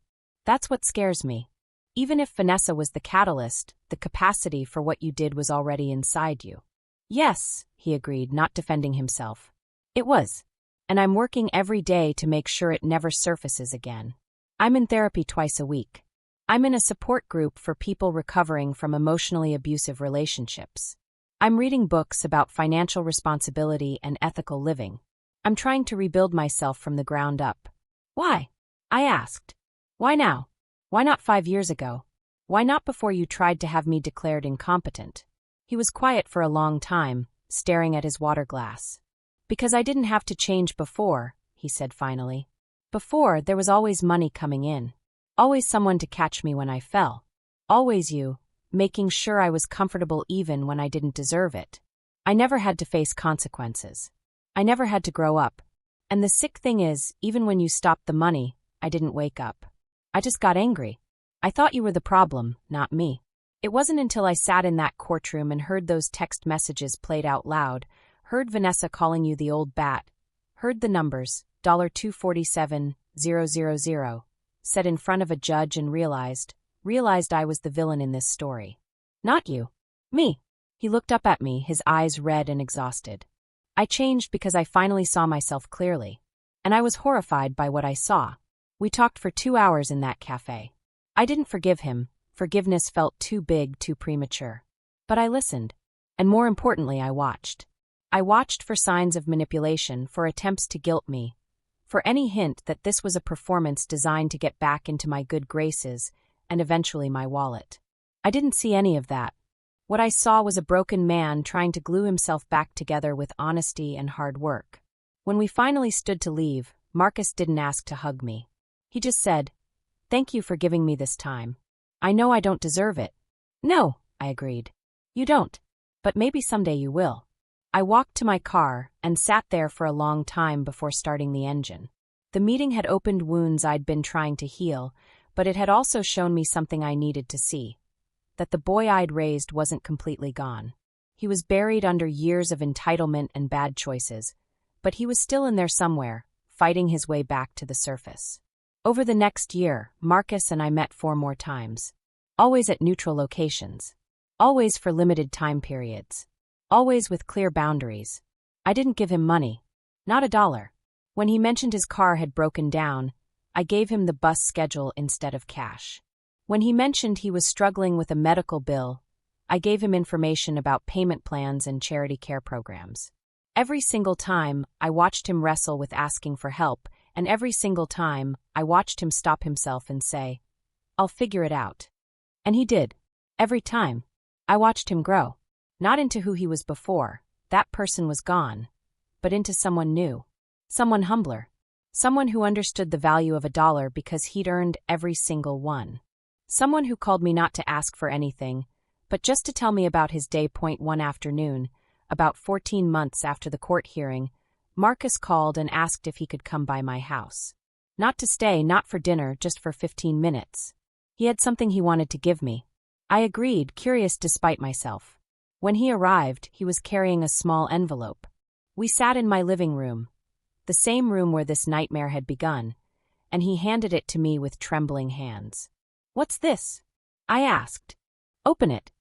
S1: That's what scares me. Even if Vanessa was the catalyst, the capacity for what you did was already inside you. Yes, he agreed, not defending himself. It was. And I'm working every day to make sure it never surfaces again. I'm in therapy twice a week. I'm in a support group for people recovering from emotionally abusive relationships. I'm reading books about financial responsibility and ethical living. I'm trying to rebuild myself from the ground up. Why? I asked. Why now? Why not 5 years ago? Why not before you tried to have me declared incompetent? He was quiet for a long time, staring at his water glass. Because I didn't have to change before, he said finally. Before, there was always money coming in. Always someone to catch me when I fell. Always you, making sure I was comfortable even when I didn't deserve it. I never had to face consequences. I never had to grow up. And the sick thing is, even when you stopped the money, I didn't wake up. I just got angry. I thought you were the problem, not me. It wasn't until I sat in that courtroom and heard those text messages played out loud, heard Vanessa calling you the old bat, heard the numbers, $247,000, said in front of a judge and realized I was the villain in this story. Not you. Me. He looked up at me, his eyes red and exhausted. I changed because I finally saw myself clearly. And I was horrified by what I saw. We talked for 2 hours in that cafe. I didn't forgive him. Forgiveness felt too big, too premature. But I listened. And more importantly, I watched. I watched for signs of manipulation, for attempts to guilt me, for any hint that this was a performance designed to get back into my good graces and eventually my wallet. I didn't see any of that. What I saw was a broken man trying to glue himself back together with honesty and hard work. When we finally stood to leave, Marcus didn't ask to hug me. He just said, "Thank you for giving me this time. I know I don't deserve it." "No," I agreed. "You don't. But maybe someday you will." I walked to my car and sat there for a long time before starting the engine. The meeting had opened wounds I'd been trying to heal, but it had also shown me something I needed to see. That the boy I'd raised wasn't completely gone. He was buried under years of entitlement and bad choices, but he was still in there somewhere, fighting his way back to the surface. Over the next year, Marcus and I met 4 more times. Always at neutral locations. Always for limited time periods. Always with clear boundaries. I didn't give him money. Not $1. When he mentioned his car had broken down, I gave him the bus schedule instead of cash. When he mentioned he was struggling with a medical bill, I gave him information about payment plans and charity care programs. Every single time, I watched him wrestle with asking for help, and every single time, I watched him stop himself and say, "I'll figure it out." And he did. Every time. I watched him grow. Not into who he was before, that person was gone, but into someone new. Someone humbler. Someone who understood the value of $1 because he'd earned every single one. Someone who called me not to ask for anything, but just to tell me about his day. One afternoon, about 14 months after the court hearing, Marcus called and asked if he could come by my house. Not to stay, not for dinner, just for 15 minutes. He had something he wanted to give me. I agreed, curious despite myself. When he arrived, he was carrying a small envelope. We sat in my living room, the same room where this nightmare had begun, and he handed it to me with trembling hands. "What's this?" I asked. "Open it."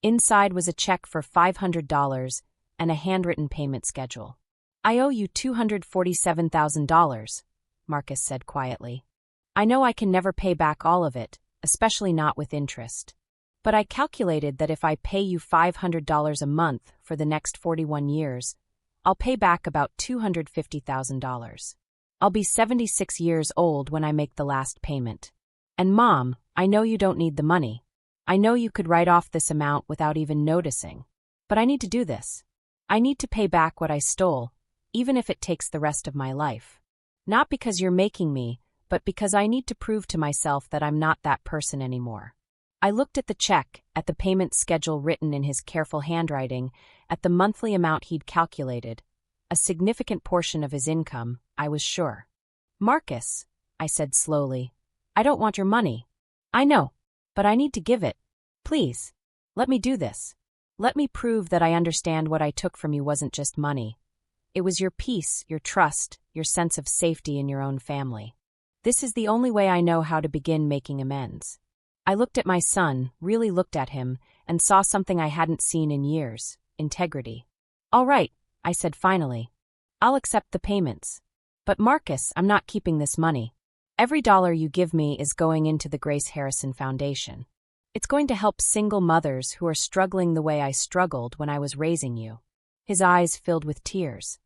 S1: Inside was a check for $500 and a handwritten payment schedule. "I owe you $247,000, Marcus said quietly. "I know I can never pay back all of it, especially not with interest. But I calculated that if I pay you $500 a month for the next 41 years, I'll pay back about $250,000. I'll be 76 years old when I make the last payment. And Mom, I know you don't need the money. I know you could write off this amount without even noticing. But I need to do this. I need to pay back what I stole, even if it takes the rest of my life. Not because you're making me, but because I need to prove to myself that I'm not that person anymore." I looked at the check, at the payment schedule written in his careful handwriting, at the monthly amount he'd calculated. A significant portion of his income, I was sure. "Marcus," I said slowly, "I don't want your money. I know. But I need to give it. Please. Let me do this. Let me prove that I understand what I took from you wasn't just money. It was your peace, your trust, your sense of safety in your own family. This is the only way I know how to begin making amends." I looked at my son, really looked at him, and saw something I hadn't seen in years: integrity. "All right," I said finally. "I'll accept the payments. But Marcus, I'm not keeping this money. Every dollar you give me is going into the Grace Harrison Foundation. It's going to help single mothers who are struggling the way I struggled when I was raising you." His eyes filled with tears.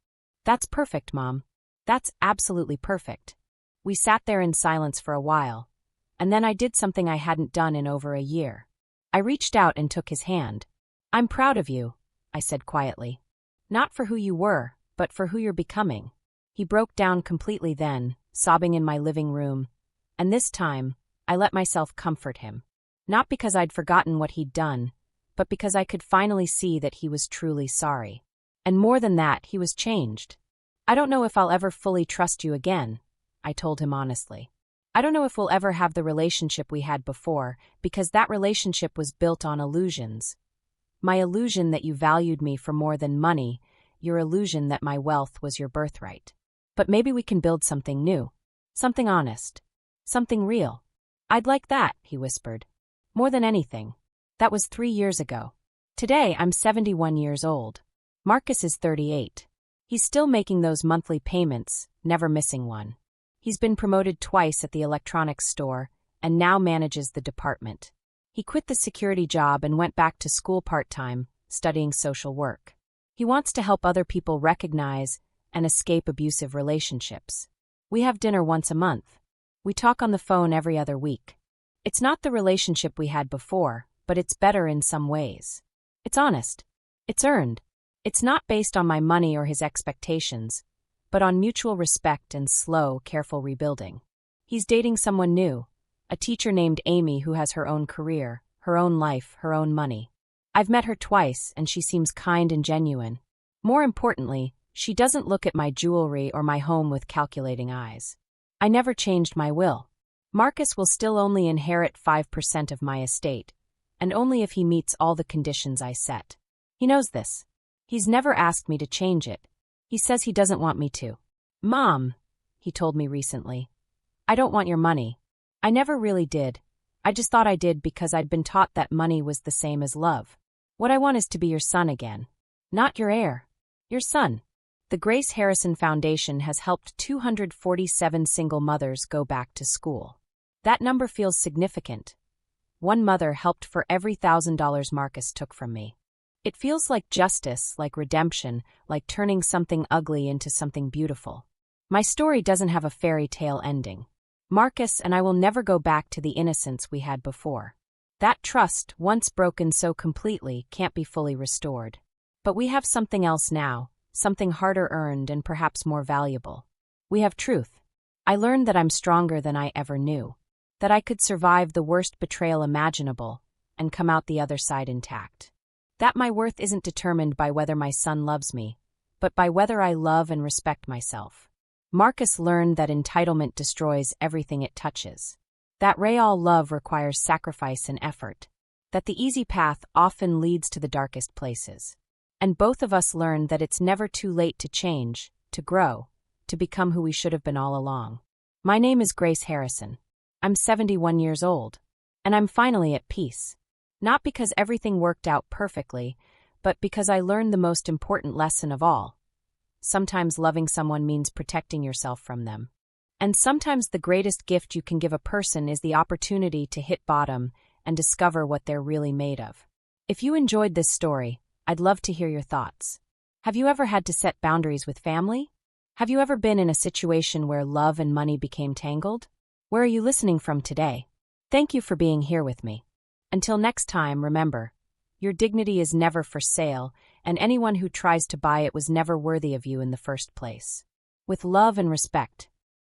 S1: "That's perfect, Mom. That's absolutely perfect." We sat there in silence for a while, and then I did something I hadn't done in over a year. I reached out and took his hand. "I'm proud of you," I said quietly. "Not for who you were, but for who you're becoming." He broke down completely then, sobbing in my living room, and this time, I let myself comfort him. Not because I'd forgotten what he'd done, but because I could finally see that he was truly sorry. And more than that, he was changed. "I don't know if I'll ever fully trust you again," I told him honestly. "I don't know if we'll ever have the relationship we had before, because that relationship was built on illusions. My illusion that you valued me for more than money, your illusion that my wealth was your birthright. But maybe we can build something new. Something honest. Something real." "I'd like that," he whispered. "More than anything." That was 3 years ago. Today, I'm 71 years old. Marcus is 38. He's still making those monthly payments, never missing one. He's been promoted twice at the electronics store and now manages the department. He quit the security job and went back to school part-time, studying social work. He wants to help other people recognize and escape abusive relationships. We have dinner once a month. We talk on the phone every other week. It's not the relationship we had before, but it's better in some ways. It's honest. It's earned. It's not based on my money or his expectations, but on mutual respect and slow, careful rebuilding. He's dating someone new, a teacher named Amy who has her own career, her own life, her own money. I've met her twice, and she seems kind and genuine. More importantly, she doesn't look at my jewelry or my home with calculating eyes. I never changed my will. Marcus will still only inherit 5% of my estate, and only if he meets all the conditions I set. He knows this. He's never asked me to change it. He says he doesn't want me to. Mom, he told me recently, I don't want your money. I never really did. I just thought I did because I'd been taught that money was the same as love. What I want is to be your son again. Not your heir. Your son. The Grace Harrison Foundation has helped 247 single mothers go back to school. That number feels significant. One mother helped for every $1,000 Marcus took from me. It feels like justice, like redemption, like turning something ugly into something beautiful. My story doesn't have a fairy tale ending. Marcus and I will never go back to the innocence we had before. That trust, once broken so completely, can't be fully restored. But we have something else now, something harder earned and perhaps more valuable. We have truth. I learned that I'm stronger than I ever knew, that I could survive the worst betrayal imaginable and come out the other side intact. That my worth isn't determined by whether my son loves me, but by whether I love and respect myself. Marcus learned that entitlement destroys everything it touches. That real love requires sacrifice and effort. That the easy path often leads to the darkest places. And both of us learned that it's never too late to change, to grow, to become who we should have been all along. My name is Grace Harrison. I'm 71 years old. And I'm finally at peace. Not because everything worked out perfectly, but because I learned the most important lesson of all. Sometimes loving someone means protecting yourself from them. And sometimes the greatest gift you can give a person is the opportunity to hit bottom and discover what they're really made of. If you enjoyed this story, I'd love to hear your thoughts. Have you ever had to set boundaries with family? Have you ever been in a situation where love and money became tangled? Where are you listening from today? Thank you for being here with me. Until next time, remember, your dignity is never for sale, and anyone who tries to buy it was never worthy of you in the first place. With love and respect,